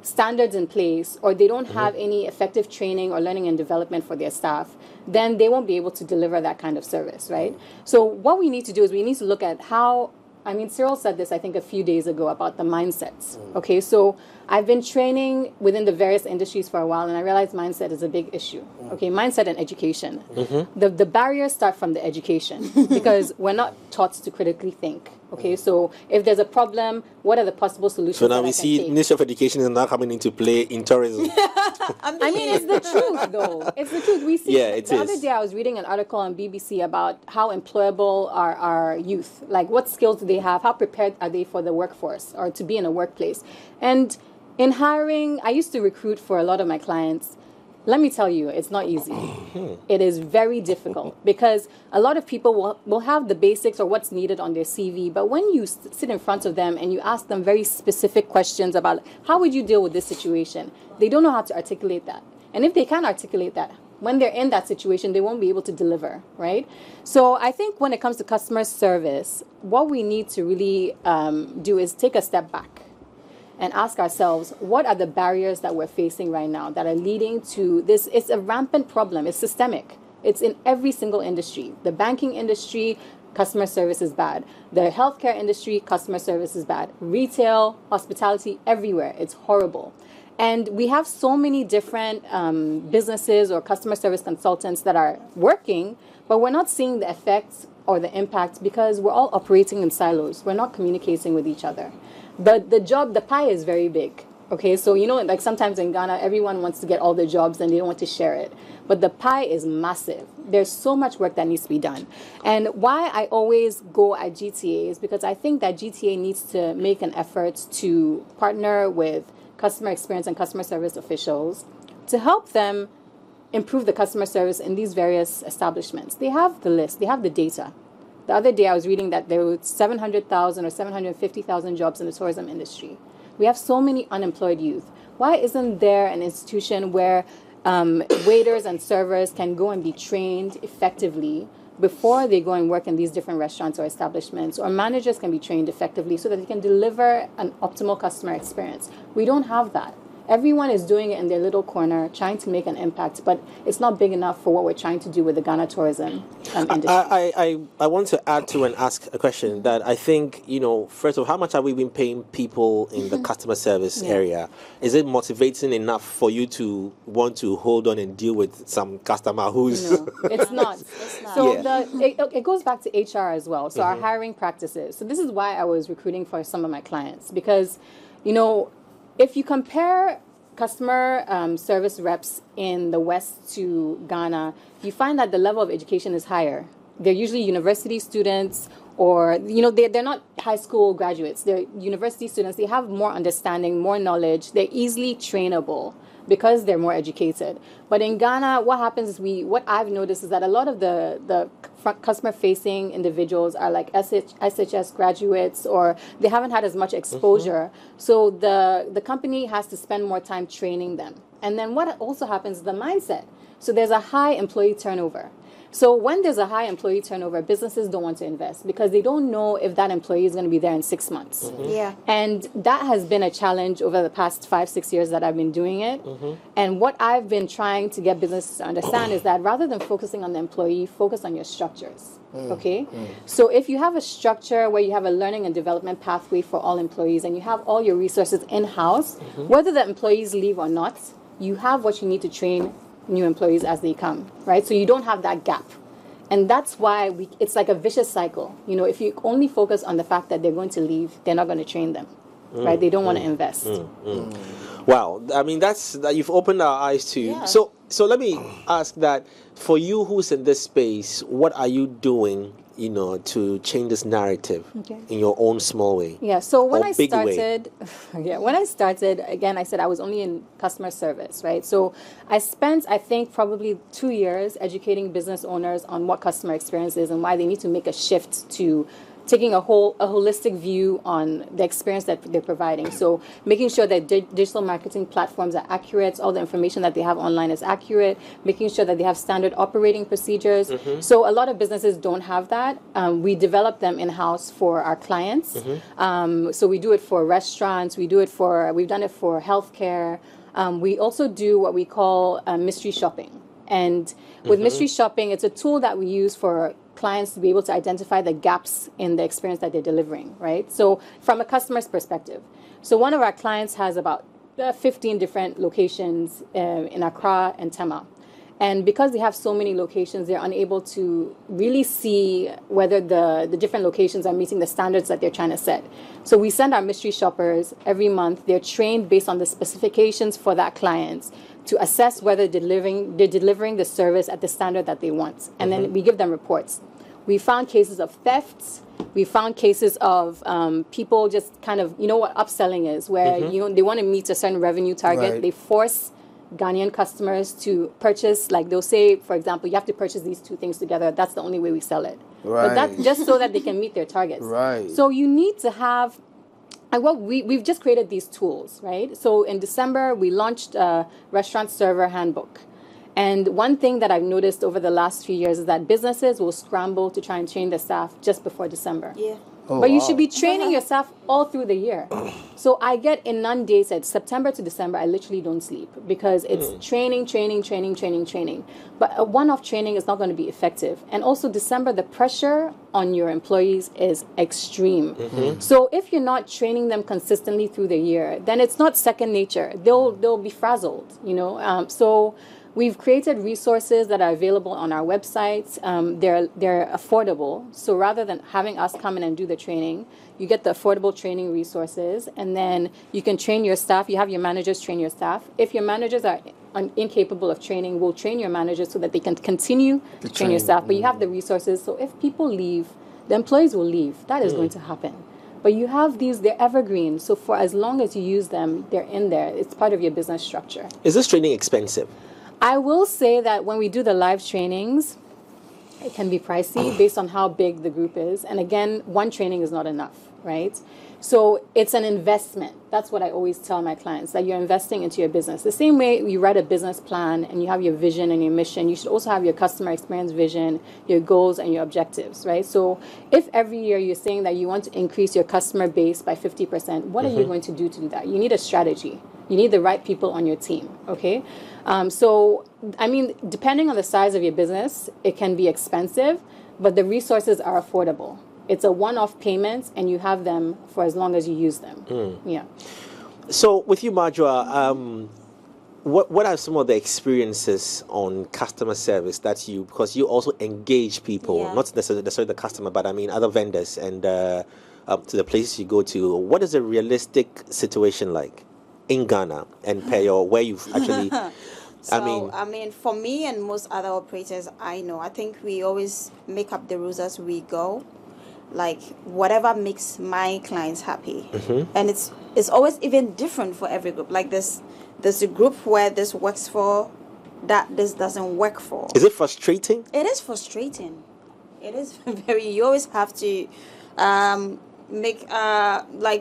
standards in place, or they don't have any effective training or learning and development for their staff, then they won't be able to deliver that kind of service, right? So what we need to do is we need to look at Cyril said this, I think, a few days ago about the mindsets. Okay, so I've been training within the various industries for a while, and I realized mindset is a big issue. Okay, mindset and education. The barriers start from the education because we're not taught to critically think. Okay, so if there's a problem, what are the possible solutions? So now we see Ministry of Education is now coming into play in tourism. It's the truth, though. It's the truth. We see. Yeah, the other day I was reading an article on BBC about how employable are our youth. Like, what skills do they have? How prepared are they for the workforce or to be in a workplace? And in hiring, I used to recruit for a lot of my clients. Let me tell you, it's not easy. It is very difficult because a lot of people will have the basics or what's needed on their CV, but when you sit in front of them and you ask them very specific questions about how would you deal with this situation, they don't know how to articulate that. And if they can't articulate that, when they're in that situation, they won't be able to deliver, right? So I think when it comes to customer service, what we need to really do is take a step back and ask ourselves, what are the barriers that we're facing right now that are leading to this? It's a rampant problem. It's systemic. It's in every single industry. The banking industry, customer service is bad. The healthcare industry, customer service is bad. Retail, hospitality, everywhere. It's horrible. And we have so many different businesses or customer service consultants that are working, but we're not seeing the effects or the impact because we're all operating in silos. We're not communicating with each other. The pie is very big. Okay, so like sometimes in Ghana, everyone wants to get all the jobs and they don't want to share it. But the pie is massive. There's so much work that needs to be done. And why I always go at GTA is because I think that GTA needs to make an effort to partner with customer experience and customer service officials to help them improve the customer service in these various establishments. They have the list, they have the data. The other day I was reading that there were 700,000 or 750,000 jobs in the tourism industry. We have so many unemployed youth. Why isn't there an institution where waiters and servers can go and be trained effectively before they go and work in these different restaurants or establishments, or managers can be trained effectively so that they can deliver an optimal customer experience? We don't have that. Everyone is doing it in their little corner, trying to make an impact, but it's not big enough for what we're trying to do with the Ghana tourism industry. I want to add to and ask a question that I think, first of all, how much have we been paying people in the customer service area? Is it motivating enough for you to want to hold on and deal with some customer who's... No, it's not. So it goes back to HR as well, so our hiring practices. So this is why I was recruiting for some of my clients, because, if you compare customer service reps in the West to Ghana, you find that the level of education is higher. They're usually university students, or, they're not high school graduates. They're university students. They have more understanding, more knowledge. They're easily trainable because they're more educated. But in Ghana, what happens is what I've noticed is that a lot of the customer-facing individuals are like SHS graduates, or they haven't had as much exposure. So the company has to spend more time training them. And then what also happens is the mindset. So there's a high employee turnover. So when there's a high employee turnover, businesses don't want to invest because they don't know if that employee is going to be there in 6 months. Yeah. And that has been a challenge over the past 5-6 years that I've been doing it. And what I've been trying to get businesses to understand is that rather than focusing on the employee, focus on your structures. Okay? So if you have a structure where you have a learning and development pathway for all employees and you have all your resources in-house, whether the employees leave or not, you have what you need to train new employees as they come, right? So you don't have that gap. And that's why it's like a vicious cycle. If you only focus on the fact that they're going to leave, they're not going to train them, right? They don't want to invest. Wow. I mean, you've opened our eyes to. Yeah. So let me ask that for you who's in this space, what are you doing, to change this narrative in your own small way? Yeah. So when I started, again, I said I was only in customer service, right? So I spent, I think, probably 2 years educating business owners on what customer experience is and why they need to make a shift to taking a holistic view on the experience that they're providing. So making sure that digital marketing platforms are accurate, all the information that they have online is accurate, making sure that they have standard operating procedures. So a lot of businesses don't have that. We develop them in-house for our clients. So we do it for restaurants, we've done it for healthcare. We also do what we call mystery shopping. And with mystery shopping, it's a tool that we use for clients to be able to identify the gaps in the experience that they're delivering, right? So from a customer's perspective. So one of our clients has about 15 different locations in Accra and Tema. And because they have so many locations, they're unable to really see whether the different locations are meeting the standards that they're trying to set. So we send our mystery shoppers every month. They're trained based on the specifications for that client to assess whether they're delivering the service at the standard that they want. And then we give them reports. We found cases of thefts. We found cases of people just kind of, what upselling is, where they want to meet a certain revenue target. Right. They force Ghanaian customers to purchase, like they'll say, for example, you have to purchase these two things together. That's the only way we sell it. Right. But that's just so that they can meet their targets. Right. So you need to have, and we've just created these tools, right? So in December, we launched a restaurant server handbook. And one thing that I've noticed over the last few years is that businesses will scramble to try and train their staff just before December. Yeah. But you should be training your staff all through the year. So I get inundated. September to December, I literally don't sleep because it's training. But a one-off training is not going to be effective. And also December, the pressure on your employees is extreme. So if you're not training them consistently through the year, then it's not second nature. They'll be frazzled, So we've created resources that are available on our website. They're affordable. So rather than having us come in and do the training, you get the affordable training resources, and then you can train your staff. You have your managers train your staff. If your managers are incapable of training, we'll train your managers so that they can continue to train your staff. But you have the resources. So if people leave, the employees will leave. That is going to happen. But you have they're evergreen. So for as long as you use them, they're in there. It's part of your business structure. Is this training expensive? I will say that when we do the live trainings, It can be pricey based on how big the group is. And again, one training is not enough, right? So it's an investment. That's what I always tell my clients, that you're investing into your business. The same way you write a business plan and you have your vision and your mission, you should also have your customer experience vision, your goals and your objectives, right? So if every year you're saying that you want to increase your customer base by 50%, what are you going to do that? You need a strategy. You need the right people on your team, okay? So, I mean, depending on the size of your business, it can be expensive, but the resources are affordable. It's a one-off payment, and you have them for as long as you use them. Yeah. So, with you, Marjoa, what are some of the experiences on customer service that you, because you also engage people, not necessarily the customer, but I mean other vendors and to the places you go to. What is a realistic situation like in Ghana and Peyo, where you've actually... So, I mean, for me and most other operators I know, I think we always make up the rules as we go. Like, whatever makes my clients happy. And it's always even different for every group. Like, there's a group where this works for, that this doesn't work for. Is it frustrating? It is frustrating. It is very... You always have to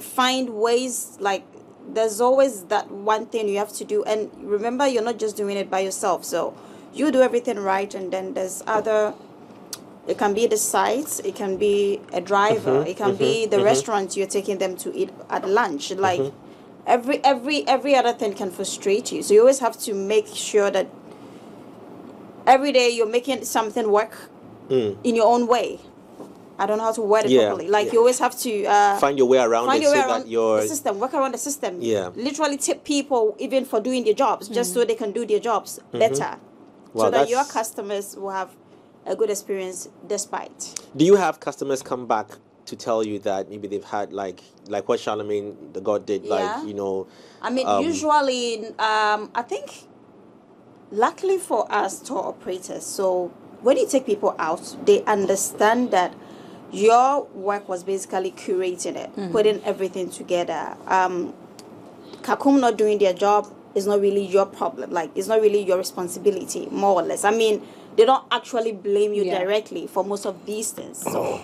find ways, like, there's always that one thing you have to do. And remember, you're not just doing it by yourself. So you do everything right, and then there's other... It can be the sites, it can be a driver, it can be the restaurant you're taking them to eat at lunch. Like, every other thing can frustrate you. So you always have to make sure that every day you're making something work in your own way. I don't know how to word it properly. Like, you always have to find your way around that your the system, work around the system. Yeah. Literally tip people even for doing their jobs, just so they can do their jobs better. Wow, so that your customers will have a good experience despite. Do you have customers come back to tell you that maybe they've had like what Charlemagne the God did, like, you know? I mean, usually, I think, luckily for us tour operators, so when you take people out, they understand that your work was basically curating it, putting everything together. Kakum not doing their job is not really your problem. Like, it's not really your responsibility, more or less. I mean, they don't actually blame you directly for most of these things. So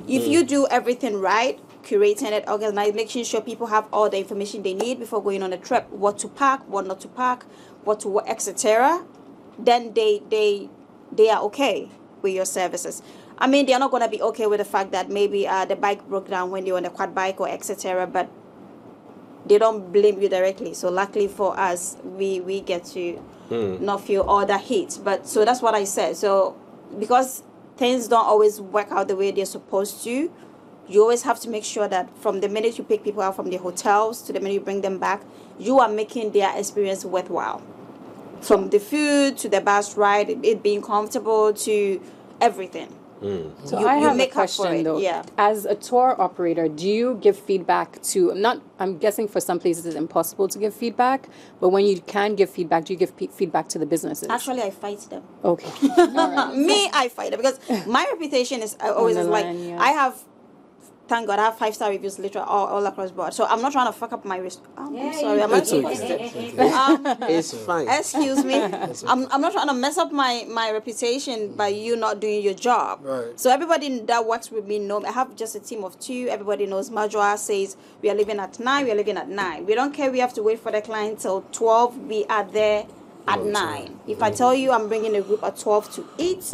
if you do everything right, curating it, organizing, making sure people have all the information they need before going on a trip, what to pack, what not to pack, what to wear, etc., then they are okay with your services. I mean, they're not going to be okay with the fact that maybe the bike broke down when you're on a quad bike or etc., but they don't blame you directly. So luckily for us, we get to not feel all that heat. But so that's what I said. So because things don't always work out the way they're supposed to, you always have to make sure that from the minute you pick people out from the hotels to the minute you bring them back, you are making their experience worthwhile. From the food to the bus ride, it being comfortable to everything. So I have a question though. Yeah. As a tour operator, do you give feedback to, I'm guessing for some places it's impossible to give feedback, but when you can give feedback, do you give feedback to the businesses? Actually, I fight them. Okay. All right. Me, I fight them because my reputation is always is like, I have, thank God, I have 5-star reviews literally all across the board. So I'm not trying to fuck up my I'm sorry. It's fine. Excuse me. I'm not trying to mess up my reputation by you not doing your job. Right. So everybody that works with me know. I have just a team of 2. Everybody knows. Marjoa says we are leaving at 9. We are leaving at 9. We don't care. We have to wait for the client till 12. We are there at 9. If I tell you I'm bringing a group at 12 to eat,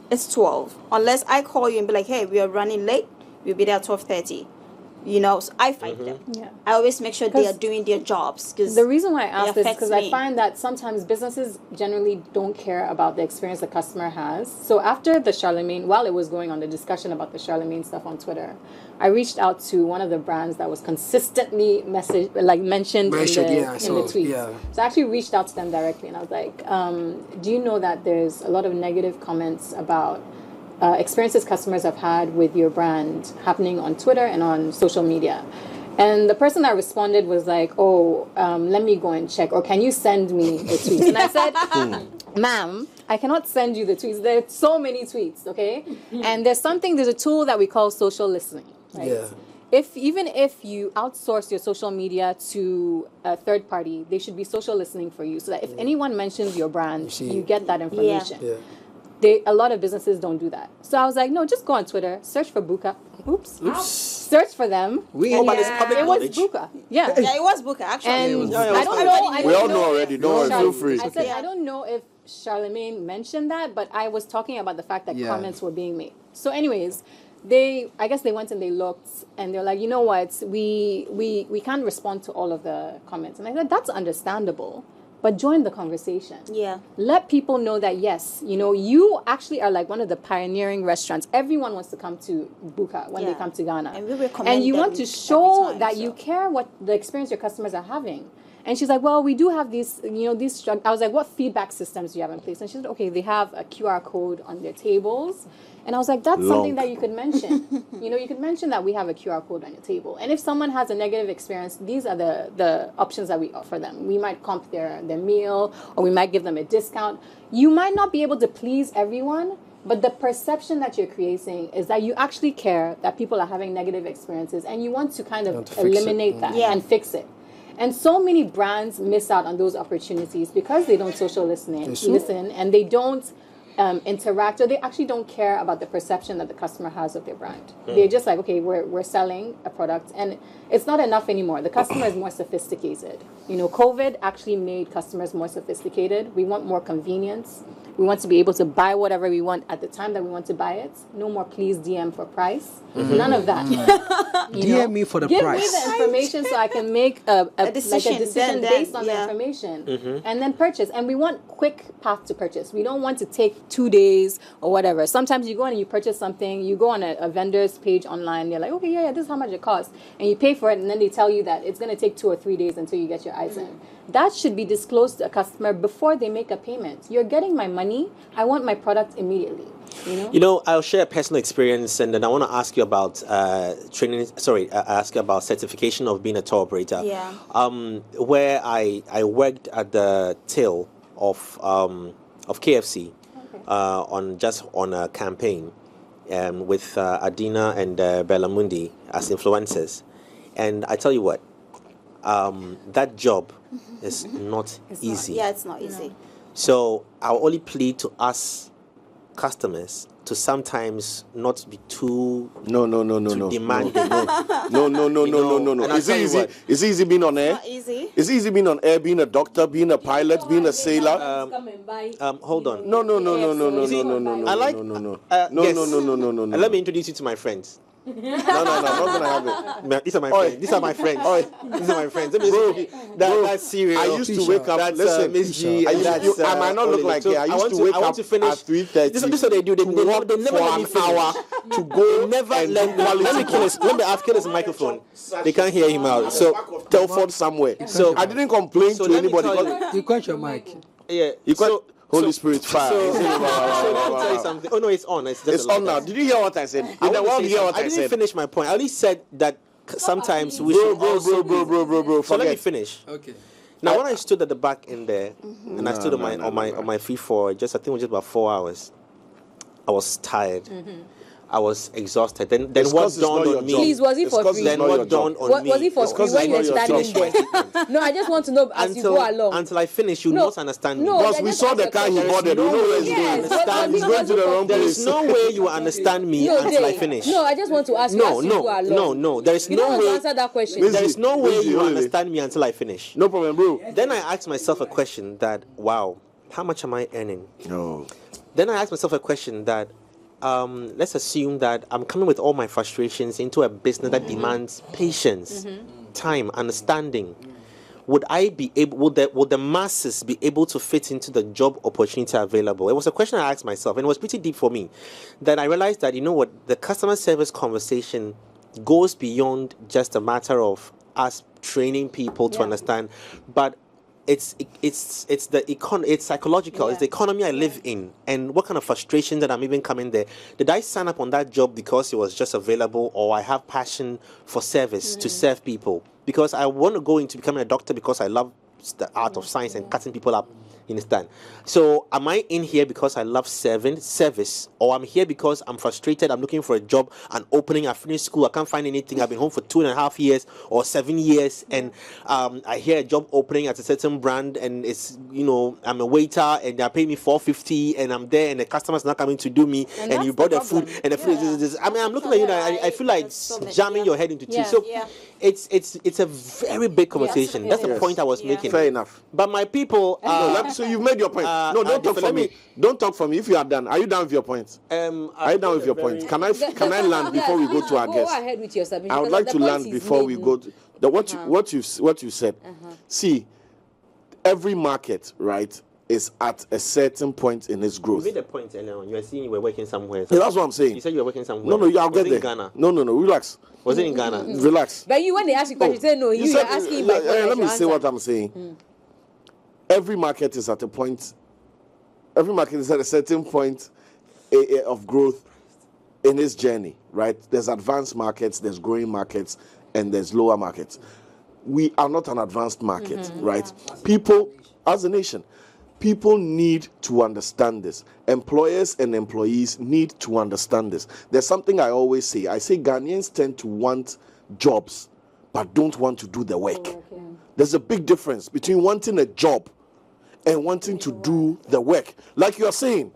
it's 12. Unless I call you and be like, hey, we are running late. We'll be there at 12:30. You know, so I fight them. Yeah. I always make sure they are doing their jobs. Cause the reason why I ask this is because I find that sometimes businesses generally don't care about the experience the customer has. So after the Charlemagne, while it was going on, the discussion about the Charlemagne stuff on Twitter, I reached out to one of the brands that was consistently mentioned in the tweets. Yeah. So I actually reached out to them directly and I was like, do you know that there's a lot of negative comments about experiences customers have had with your brand happening on Twitter and on social media? And the person that responded was like, let me go and check, or can you send me the tweets? And I said, ma'am, I cannot send you the tweets. There are so many tweets, okay? And there's a tool that we call social listening, right? Yeah. Even if you outsource your social media to a third party, they should be social listening for you, so that if anyone mentions your brand, you get that information. Yeah. A lot of businesses don't do that. So I was like, no, just go on Twitter, search for Buka. Oops. Search for them. But it's public It knowledge. was Buka. Yeah. Yeah, it was Buka, actually. And I don't know. We all know already. Don't worry, feel free. I said, I don't know if Charlemagne mentioned that, but I was talking about the fact that comments were being made. So anyways, I guess they went and they looked and they're like, you know what, we can't respond to all of the comments. And I said, that's understandable. But join the conversation. Yeah. Let people know that, yes, you actually are like one of the pioneering restaurants. Everyone wants to come to Buka when they come to Ghana. And we recommend and you want to show time, that you care what the experience your customers are having. And she's like, well, we do have these, these. I was like, what feedback systems do you have in place? And she said, okay, they have a QR code on their tables. And I was like, that's something that you could mention. You could mention that we have a QR code on your table. And if someone has a negative experience, these are the options that we offer them. We might comp their meal, or we might give them a discount. You might not be able to please everyone, but the perception that you're creating is that you actually care that people are having negative experiences, and you want to kind of eliminate that and fix it. And so many brands miss out on those opportunities because they don't social listen, and they don't interact, or they actually don't care about the perception that the customer has of their brand. They're just like, okay, we're selling a product, and it's not enough anymore. The customer is more sophisticated. COVID actually made customers more sophisticated. We want more convenience. We want to be able to buy whatever we want at the time that we want to buy it. No more please DM for price. None of that. DM me for the price. Give me the information so I can make a decision based on the information, and then purchase. And we want quick path to purchase. We don't want to take 2 days or whatever. Sometimes you go in and you purchase something. You go on a vendor's page online. They're like, okay, yeah, this is how much it costs, and you pay for it, and then they tell you that it's going to take 2 or 3 days until you get your item. That should be disclosed to a customer before they make a payment. You're getting my money. I want my product immediately. I'll share a personal experience, and then I want to ask you about training. Ask you about certification of being a tour operator. Yeah. Where I worked at the till of KFC, on a campaign, with Adina and Bellamundi as influencers, and I tell you what, that job is not easy. It's not easy. No. So I'll only plead to us customers to sometimes not be too demanding. No. Is it easy? Is it easy being on air? Not easy. Is it easy being on air, being a doctor, being a pilot, being a sailor? Hold on. No. I like no. And let me introduce you to my friends. No, not gonna have it. These are my friends. These are my friends. These are my friends. That's serious. I used to wake up. That's listen, Miss G. I might not look like it. I used to wake up at 3:30. This is what they do. They never for let me an finish. hour to go. Never let me kill this. Let me kill this microphone. They can't hear him out. So Telford somewhere. So I didn't complain to anybody. You got your mic. Yeah. Holy Spirit fire. So let me tell you something. Oh no, it's on. It's on now. Did you hear what I said? I didn't finish my point. I only said that sometimes we bro. So let me finish. Okay. Now when I stood at the back in there, and I stood on my feet for I think it was just about 4 hours, I was tired. I was exhausted. Then what dawned on me? Please, was it for free? Then what dawned on me? Was it for free when you're standing there? No, I just want to know as you go along. Until I finish, you not understand me. No, because we saw the car he boarded. We know where he's going. He's going to the wrong place. There is no way you will understand me until I finish. No, I just want to ask you as you go along. No. There is no way. You don't answer that question. There is no way you will understand me until I finish. No problem, bro. Then I asked myself a question that, wow, how much am I earning? No. Then I asked myself a question that, let's assume that I'm coming with all my frustrations into a business that demands patience, time, understanding. Would the masses be able to fit into the job opportunity available? It was a question I asked myself, and it was pretty deep for me. Then I realized that, the customer service conversation goes beyond just a matter of us training people to understand, but it's psychological. It's the economy I live in, and what kind of frustration that I'm even coming there. Did I sign up on that job because it was just available, or I have passion for service to serve people? Because I want to go into becoming a doctor because I love the art of science and cutting people up. You understand? So am I in here because I love service, or I'm here because I'm frustrated, I'm looking for a job, an opening, I finished school, I can't find anything, I've been home for 2.5 years or 7 years, and I hear a job opening at a certain brand, and it's, I'm a waiter and they're paying me $4.50, and I'm there and the customer's not coming to do me, and you brought the food and the food is I mean, I'm looking at you now, I feel like jamming your head into tea. So it's a very big conversation. That's the point I was making. Fair enough. But my people so you've made your point. No, don't talk for me. Don't talk for me. If you are done, are you done with your point? Are you done with your point? Can I land before we go to our guest? Go ahead with your submission. I would like to land before we go to what you said. See, every market, right, is at a certain point in its growth. You made a point earlier on. You were saying you were working somewhere. Yeah, that's what I'm saying. You said you were working somewhere. No, I'll get there. In Ghana? No, relax. Was it in Ghana? Relax. But when they ask you questions, you say no. You are asking. Let me say what I'm saying. Every market is at a point. Every market is at a certain point of growth in its journey, right? There's advanced markets, there's growing markets, and there's lower markets. We are not an advanced market, right? People, as a nation, people need to understand this. Employers and employees need to understand this. There's something I always say. I say Ghanaians tend to want jobs, but don't want to do the work. There's a big difference between wanting a job and wanting to do the work. Like you are saying,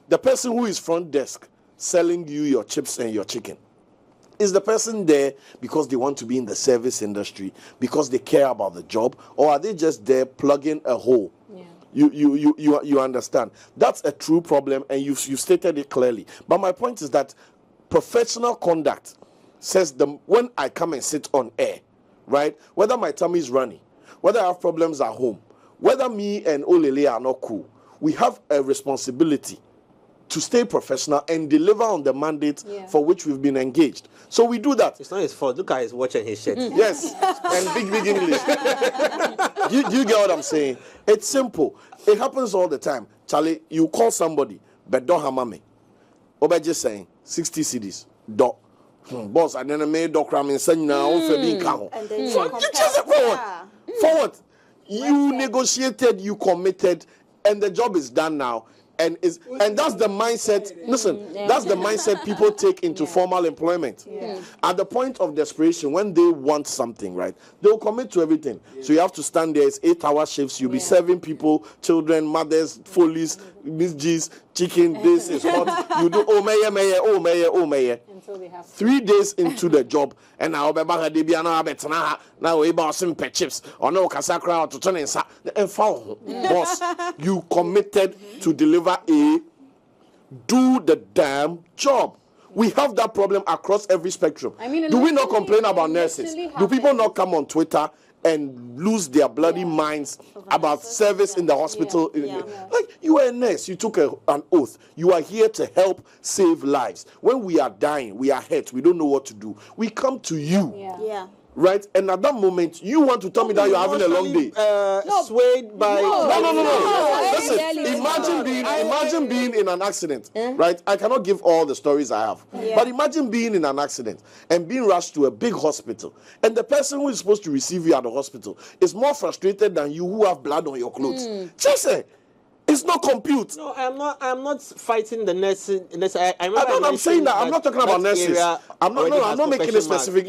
the person who is front desk selling you your chips and your chicken, is the person there because they want to be in the service industry, because they care about the job, or are they just there plugging a hole? You understand? That's a true problem, and you've stated it clearly. But my point is that professional conduct says when I come and sit on air, right, whether my tummy is running, whether I have problems at home, whether me and Olele are not cool, we have a responsibility to stay professional and deliver on the mandate for which we've been engaged. So we do that. It's not his fault. Look at his watch and his shirt. Yes, and big English. Do you get what I'm saying? It's simple. It happens all the time. Charlie, you call somebody, but don't hammer me. Or just saying 60 cedis. Boss, I didn't make doc ramen send now for being cow. And then So you just forward. Forward. You negotiated, you committed, and the job is done now. And that's the mindset. Listen, that's the mindset people take into formal employment. At the point of desperation, when they want something, right, they'll commit to everything. So you have to stand there. It's 8-hour shifts. You'll be serving people, children, mothers, follies, Miss G's, chicken. This is hot. You do oh mayor. Until they have 3 days into the job, and now now we bought some pet chips or no casacra to turn and found boss. You committed to deliver do the damn job. We have that problem across every spectrum. I mean, do we not complain about nurses? Do people not come on Twitter and lose their bloody minds about service in the hospital? Like, you are a nurse, you took an oath. You are here to help save lives. When we are dying, we are hurt, we don't know what to do. We come to you. Right? And at that moment, you want to tell me that you're having a long day. Swayed by... No. Listen, imagine being in an accident, right? I cannot give all the stories I have. But imagine being in an accident and being rushed to a big hospital. And the person who is supposed to receive you at the hospital is more frustrated than you who have blood on your clothes. Just say, it's not compute. No, I'm not fighting the nurses. I'm saying that. I'm not talking about nurses. I'm not making it specific.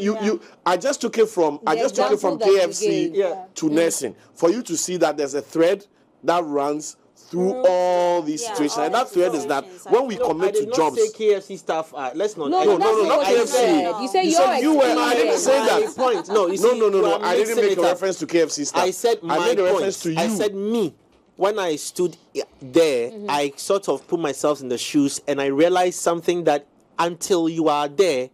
I just took it from KFC to nursing for you to see that there's a thread that runs through all these situations. And that thread is that when we commit to jobs. I did not say KFC staff. Let's not. No, not KFC. You said you were. I didn't say that. Point. No, you see, no. I didn't make a reference to KFC staff. I said my made a point. reference to you. I said me. When I stood there, I sort of put myself in the shoes, and I realized something, that until you are there,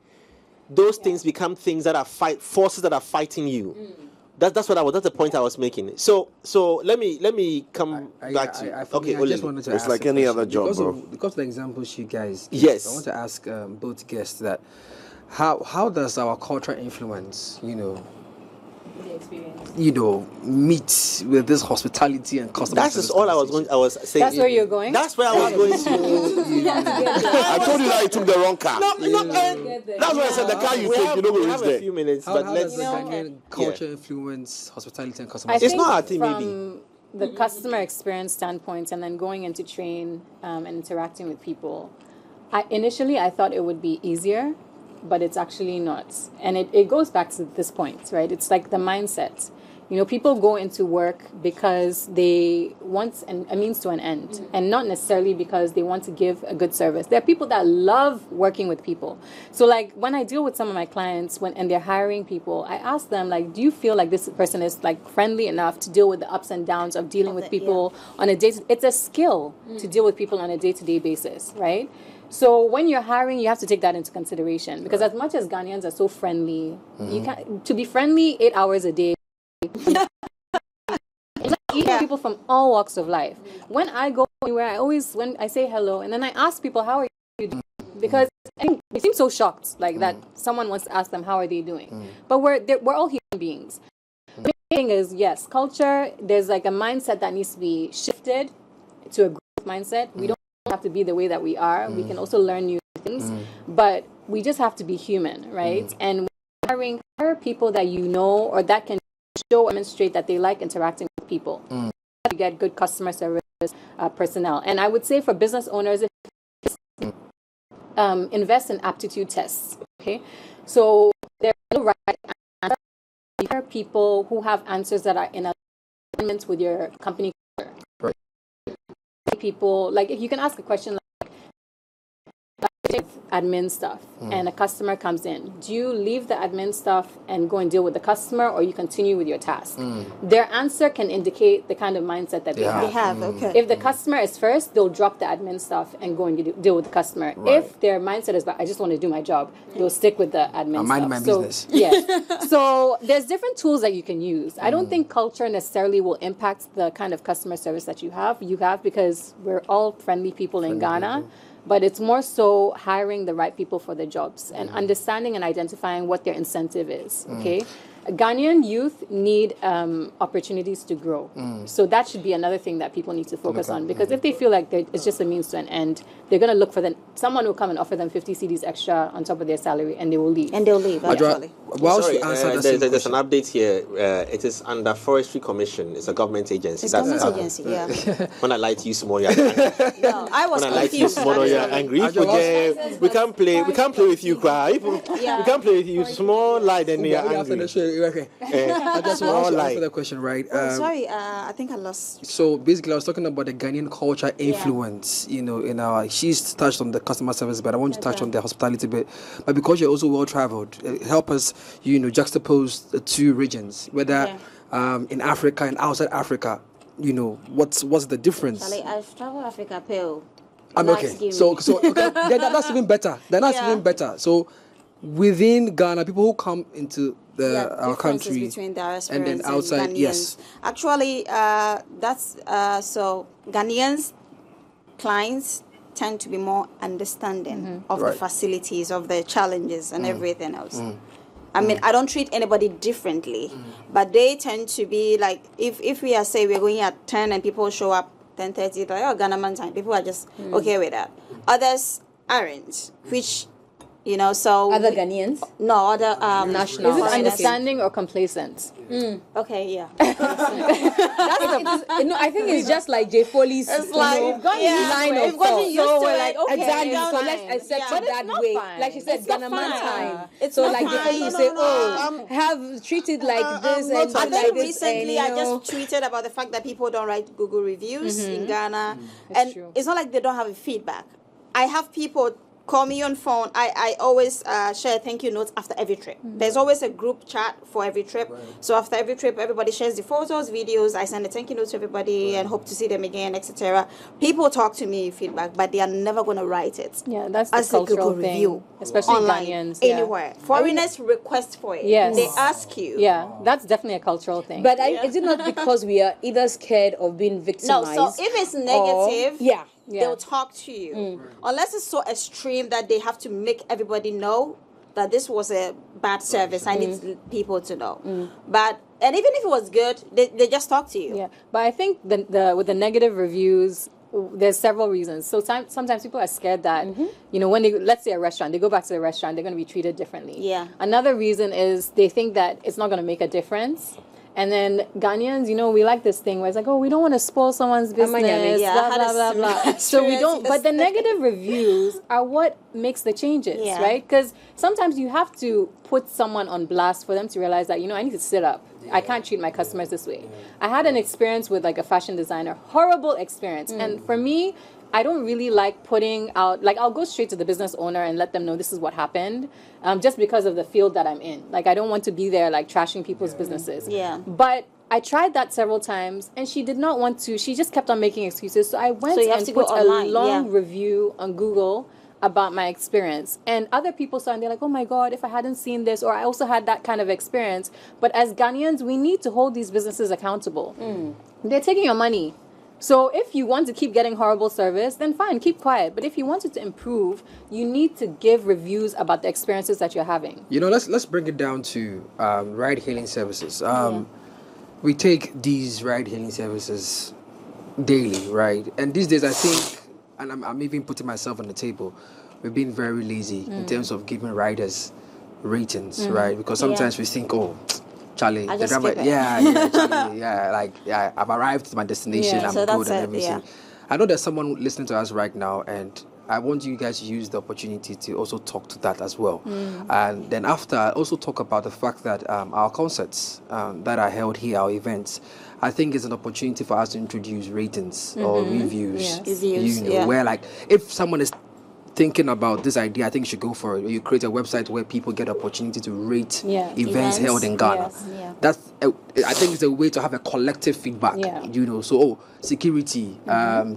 those things become things that are forces that are fighting you. That's the point I was making. So let me come back to I just wanted to it's ask like any other job, because of the examples you guys gave. Yes. I want to ask both guests that how does our culture influence meet with this hospitality and customer That's service just all I was saying. That's where you're going? That's where I was going to. I told you that you took the wrong car. No, That's why I said the car you take, you don't go we reach have a there. few minutes, How but does let's. the Ghanaian culture influence hospitality and customer I service? It's not our think thing, from the customer experience standpoint, and then going into train and interacting with people. Initially, I thought it would be easier, but it's actually not. And it goes back to this point, right? It's like the mindset. People go into work because they want a means to an end, and not necessarily because they want to give a good service. There are people that love working with people. So, like, when I deal with some of my clients and they're hiring people, I ask them, like, do you feel like this person is, like, friendly enough to deal with the ups and downs of dealing with people on a day? It's a skill to deal with people on a day-to-day basis, right? So when you're hiring, you have to take that into consideration, because as much as Ghanaians are so friendly, to be friendly 8 hours a day. Even people from all walks of life. When I go anywhere, when I say hello, and then I ask people, how are you doing? Because I think they seem so shocked, like that someone wants to ask them, how are they doing? But we're all human beings. The main thing is, yes, culture, there's like a mindset that needs to be shifted to a growth mindset. We don't have to be the way that we are. We can also learn new things, but we just have to be human, right? And hire people that or that can demonstrate that they like interacting with people. To get good customer service personnel. And I would say for business owners, invest in aptitude tests. Okay, so there are no right answers. There are people who have answers that are in alignment with your company culture. Right. People, like, if you can ask a question like admin stuff, and a customer comes in, do you leave the admin stuff and go and deal with the customer, or you continue with your task? Their answer can indicate the kind of mindset that they have. Okay. If the customer is first, they'll drop the admin stuff and go and deal with the customer. Right. If their mindset is, I just want to do my job, they'll stick with the admin stuff. Mind my business. Yes. So there's different tools that you can use. I don't think culture necessarily will impact the kind of customer service that you have because we're all friendly people in Ghana. But it's more so hiring the right people for the jobs and understanding and identifying what their incentive is, okay? Ghanaian youth need opportunities to grow. So that should be another thing that people need to focus on, because if they feel like it's just a means to an end, they're going to look for someone will come and offer them 50 cedis extra on top of their salary, and they will leave. Actually. Sorry, there's an update here. It is under Forestry Commission. It's a government agency. It's a government agency, yeah. When I lie to you, small, you're angry. No, I was When I lie to you, confused. small, you're angry. We can't play with you, cry. We can't play with you. Small lie, then you're angry. Okay. I just want to answer the question, right? Sorry, I think I lost. So basically, I was talking about the Ghanaian culture influence, in our. She's touched on the customer service, but I want to touch on the hospitality bit. But because you're also well traveled, help us, juxtapose the two regions, whether in Africa and outside Africa. What's the difference? Charlie, I've traveled Africa, pale. Okay. So okay, that's even better. That's even better. So within Ghana, people who come into our country between diasporans and then outside, and Ghanaians. yes. Actually, that's so Ghanaians clients tend to be more understanding of the facilities, of the challenges, and everything else. I mean, I don't treat anybody differently, but they tend to be like, if we are say we're going at 10 and people show up 10:30, like, Ghana man time, people are just okay with that. Others aren't, which so other Ghanaians? No, other national. Is it understanding or complacent? Okay, yeah. I think it's just like Jay Foley's. It's like line of we've gotten used thought. to We're it. like, okay, Exactly. so let's accept it that way. fine. Like she said, It's not Ghana man fine. time. It's So not like fine. before you say, have treated like this and I like think this, recently and, I just tweeted about the fact that people don't write Google reviews in Ghana, and true. it's not like they don't have a feedback. I have people call me on phone. I always share thank you notes after every trip. There's always a group chat for every trip. So after every trip, everybody shares the photos, videos. I send a thank you note to everybody and hope to see them again, etc. People talk to me feedback, but they are never going to write it. Yeah, that's the as a cultural Google thing, review, especially online, Ghanaians. Yeah. anywhere. Foreigners request for it. Yes. They ask you. Yeah, that's definitely a cultural thing. But is it not because we are either scared of being No, victimized? so if it's negative, yeah. they'll talk to you. Unless it's so extreme that they have to make everybody know, that this was a bad service. I need people to know. But and even if it was good, they just talk to you. Yeah, but I think the with the negative reviews, there's several reasons. So sometimes people are scared that, when they, let's say a restaurant, they go back to the restaurant, they're going to be treated differently. Yeah. Another reason is they think that it's not going to make a difference. And then Ghanaians, we like this thing where it's like, oh, we don't want to spoil someone's business, blah, blah, blah, blah. So we don't, but the negative reviews are what makes the changes, right? Because sometimes you have to put someone on blast for them to realize that, I need to sit up. I can't treat my customers this way. I had an experience with like a fashion designer, horrible experience. And for me, I don't really like putting out, like I'll go straight to the business owner and let them know this is what happened, just because of the field that I'm in. Like I don't want to be there like trashing people's businesses. Yeah. But I tried that several times and she did not want to, she just kept on making excuses. So I went and put a long review on Google about my experience, and other people saw and they're like, oh my God, if I hadn't seen this, or I also had that kind of experience. But as Ghanaians, we need to hold these businesses accountable. They're taking your money. So if you want to keep getting horrible service, then fine, keep quiet. But if you want it to improve, you need to give reviews about the experiences that you're having. Let's bring it down to ride-hailing services. We take these ride-hailing services daily, right? And these days, I think, and I'm even putting myself on the table, we've been very lazy in terms of giving riders ratings, right? Because sometimes we think, oh, Charlie, the driver, Charlie, I've arrived at my destination, I'm good and everything. I know there's someone listening to us right now, and I want you guys to use the opportunity to also talk to that as well. And then after, I also talk about the fact that our concerts that are held here, our events, I think it's an opportunity for us to introduce ratings or reviews. Where like, if someone is thinking about this idea, I think you should go for it. You create a website where people get opportunity to rate events held in Ghana. That's I think it's a way to have a collective feedback. So security,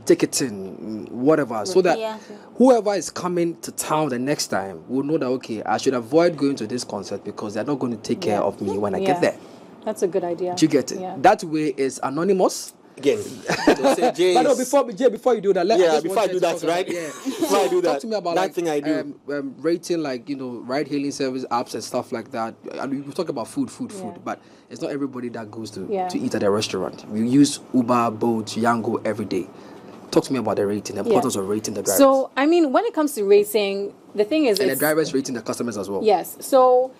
ticketing, whatever, so that whoever is coming to town the next time will know that, okay, I should avoid going to this concert because they're not going to take care of me when I get there. That's a good idea. Do you get it? That way is anonymous. Again, but no, before you do that, before I do that, right? Before I do that, talk to me about that thing I do. Rating, like ride-hailing service apps and stuff like that. And we talk about food, but it's not everybody that goes to eat at a restaurant. We use Uber, Bolt, Yango every day. Talk to me about the rating, the importance of rating the drivers. So, I mean, when it comes to rating, the thing is, and the drivers rating the customers as well. Yes. So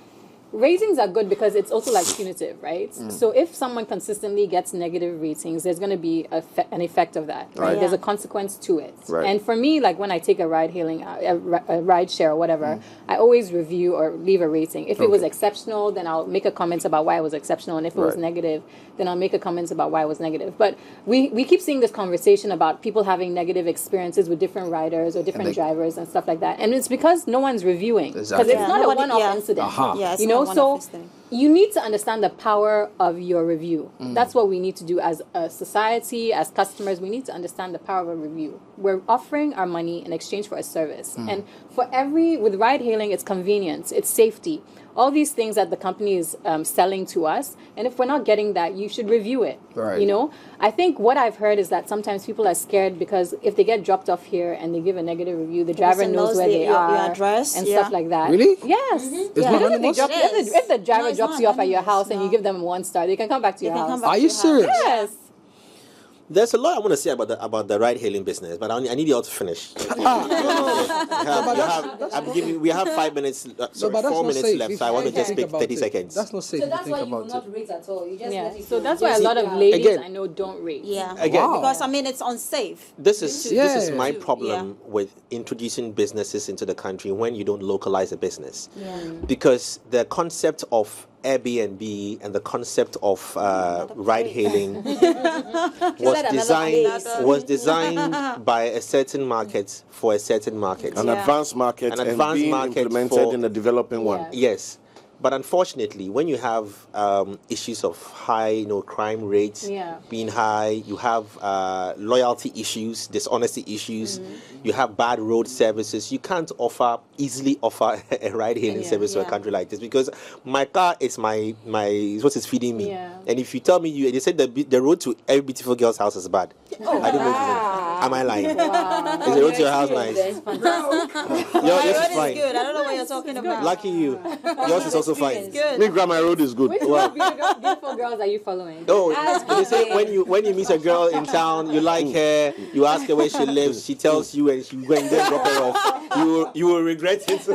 ratings are good because it's also like punitive, right? So if someone consistently gets negative ratings, there's going to be an effect of that, right? There's a consequence to it. And for me, like when I take a ride hailing, a ride share or whatever, I always review or leave a rating. If it was exceptional, then I'll make a comment about why it was exceptional. And if it was negative, then I'll make a comment about why it was negative. But we keep seeing this conversation about people having negative experiences with different riders or different drivers and stuff like that. And it's because no one's reviewing. Because it's not a one-off incident. So you need to understand the power of your review. That's what we need to do as a society, as customers. We need to understand the power of a review. We're offering our money in exchange for a service. And with ride hailing, it's convenience, it's safety, all these things that the company is selling to us. And if we're not getting that, you should review it. I think what I've heard is that sometimes people are scared because if they get dropped off here and they give a negative review, the driver knows where they are, your address, and stuff like that. Really? Yes. If the driver drops you off at your house and you give them 1 star, they can come back to your house. Are you serious? Yes. There's a lot I want to say about the ride-hailing business, but I need you all to finish. We have 5 minutes, 4 minutes left, so I want to just speak 30 seconds. That's not safe. So that's why you will not rate at all. You just let it So go. that's why a lot of ladies I know don't rate. Because it's unsafe. This is my problem with introducing businesses into the country when you don't localize a business. Because the concept of Airbnb and the concept of ride-hailing was designed by a certain market for a certain market. An advanced market and being implemented in a developing one. Yes. But unfortunately, when you have issues of high, crime rates being high, you have loyalty issues, dishonesty issues, you have bad road services. You can't easily offer a ride-hailing service to a country like this because my car is my what is feeding me. And if you tell me they said the road to every beautiful girl's house is bad, I don't know if you know. Am I lying? Wow. Is the road to your house nice? My Yours road is is fine. good. I don't know what you're talking about. Lucky you. Yours is also fine. Good. Me, grandma road is good. Which Well, beautiful girls are you following? Oh, they say when you meet a girl in town, you like her, you ask her where she lives, she tells you, and she go and then drop her off. You will regret it.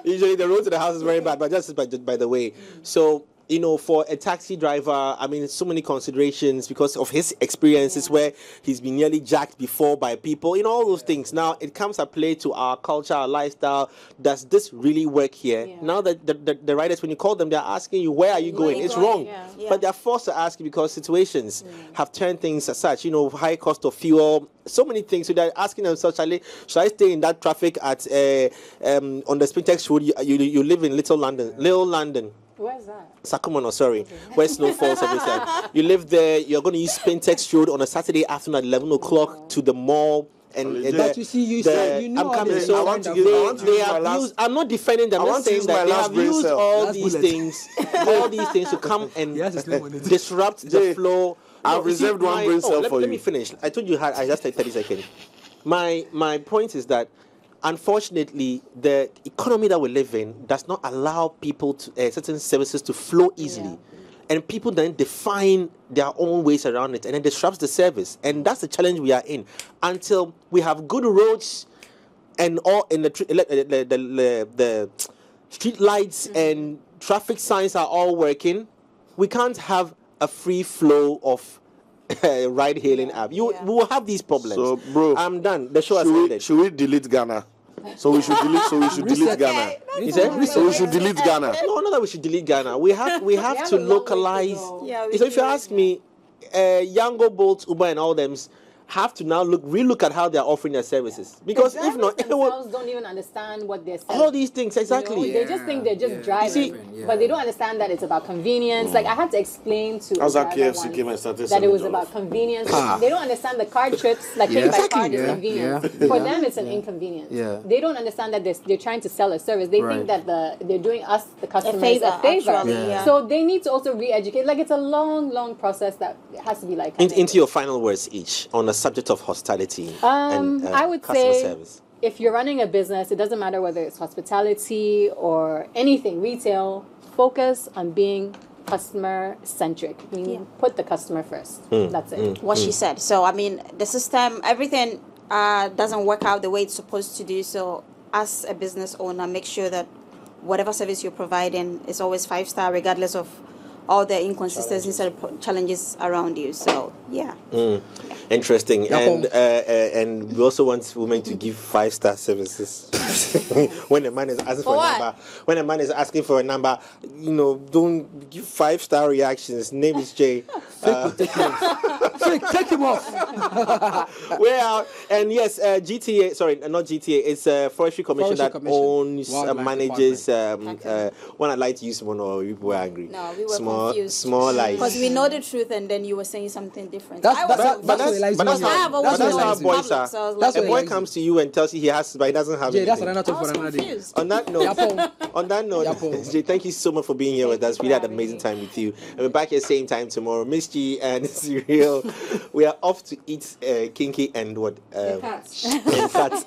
Usually the road to the house is very bad, but just by the way. So, you know, for a taxi driver, I mean, so many considerations because of his experiences where he's been nearly jacked before by people, you know, all those things. Now, it comes at play to our culture, our lifestyle. Does this really work here? Yeah. Now that the riders, when you call them, they're asking you, where are you going? It's wrong. Yeah. But they're forced to ask you because situations have turned things as such, you know, high cost of fuel, so many things. So they're asking themselves, should I stay in that traffic at on the Spintex Road? You live in Little London. Where's that? Sakumono, sorry, where snow falls every time. You live there, you're going to use Spintex Road on a Saturday afternoon at 11 o'clock to the mall. And But you see, you said you know I'm coming. this. So I want to use my last- used, I'm not defending them. I I'm want not to saying use that my they last have brain used cell. all Last these bullet. things, all these things to come and Yes, it's no one. disrupt the Jay, flow. I've You see, reserved one brain cell for let you. me finish. I told you I just take 30 seconds. My point is that unfortunately, the economy that we live in does not allow people to certain services to flow easily. And people then define their own ways around it, and it disrupts the service. And that's the challenge we are in. Until we have good roads and all in the street lights and traffic signs are all working, we can't have a free flow of ride-hailing app. We will have these problems. So, bro, I'm done. The show has ended. should we delete Ghana? So we should delete Ghana. Is it? So we should delete Ghana. No, not that we should delete Ghana. We have to have a long way to localize. go. Yeah, we So if you do. ask me, Yango, Bolt, Uber, and all them have to now relook at how they're offering their services, because if not, it will, themselves don't even understand what they're saying. all these things You know, exactly. they just think they're just driving, see- but they don't understand that it's about convenience. Like I had to explain to How's a that driver KFC once came and started that it selling was jollof? about convenience. Ah. They don't understand the card trips, like paying by card is Yeah. convenience. Yeah. For them, it's an inconvenience. Yeah. They don't understand that they're trying to sell a service. They think Right. that they're doing us, the customers, favor, a favor. actually, yeah. So they need to also re-educate. Like it's a long process that has to be like. Into your final words each on the subject of hospitality and I would customer say service. if you're running a business, it doesn't matter whether it's hospitality or anything, retail, focus on being customer centric. I mean, put the customer first. That's it. What she said. So I mean, the system, everything doesn't work out the way it's supposed to do. So as a business owner, make sure that whatever service you're providing is always 5-star, regardless of all the inconsistencies and challenges around you. So yeah. Interesting. And we also want women to give 5-star services. When a man is asking for a what? number, when a man is asking for a number, you know, don't give 5-star reactions. Name is Jay. Take him off. We're out. And yes, GTA, sorry, not GTA, it's a Forestry Commission Forestry that Commission. owns, Wildlife manages, when I like to use one or people were angry. No, we were confused. Small lies. Because we know the truth, and then you were saying something different. That's- I was that's- so that's confused. what it likes But that's to I do. have how, always but that's known how in boys public, are. so I was That's A like, what boy it likes comes to you and tells you he has, but he doesn't have Jay, that's anything. another topic I for was another day. confused. On that note, Yapo. Jay, thank you so much for being here with us. We had an amazing time with you. And we're back here same time tomorrow. Miss G and Cyril, we are off to eat kinky and what? Cats. And cats.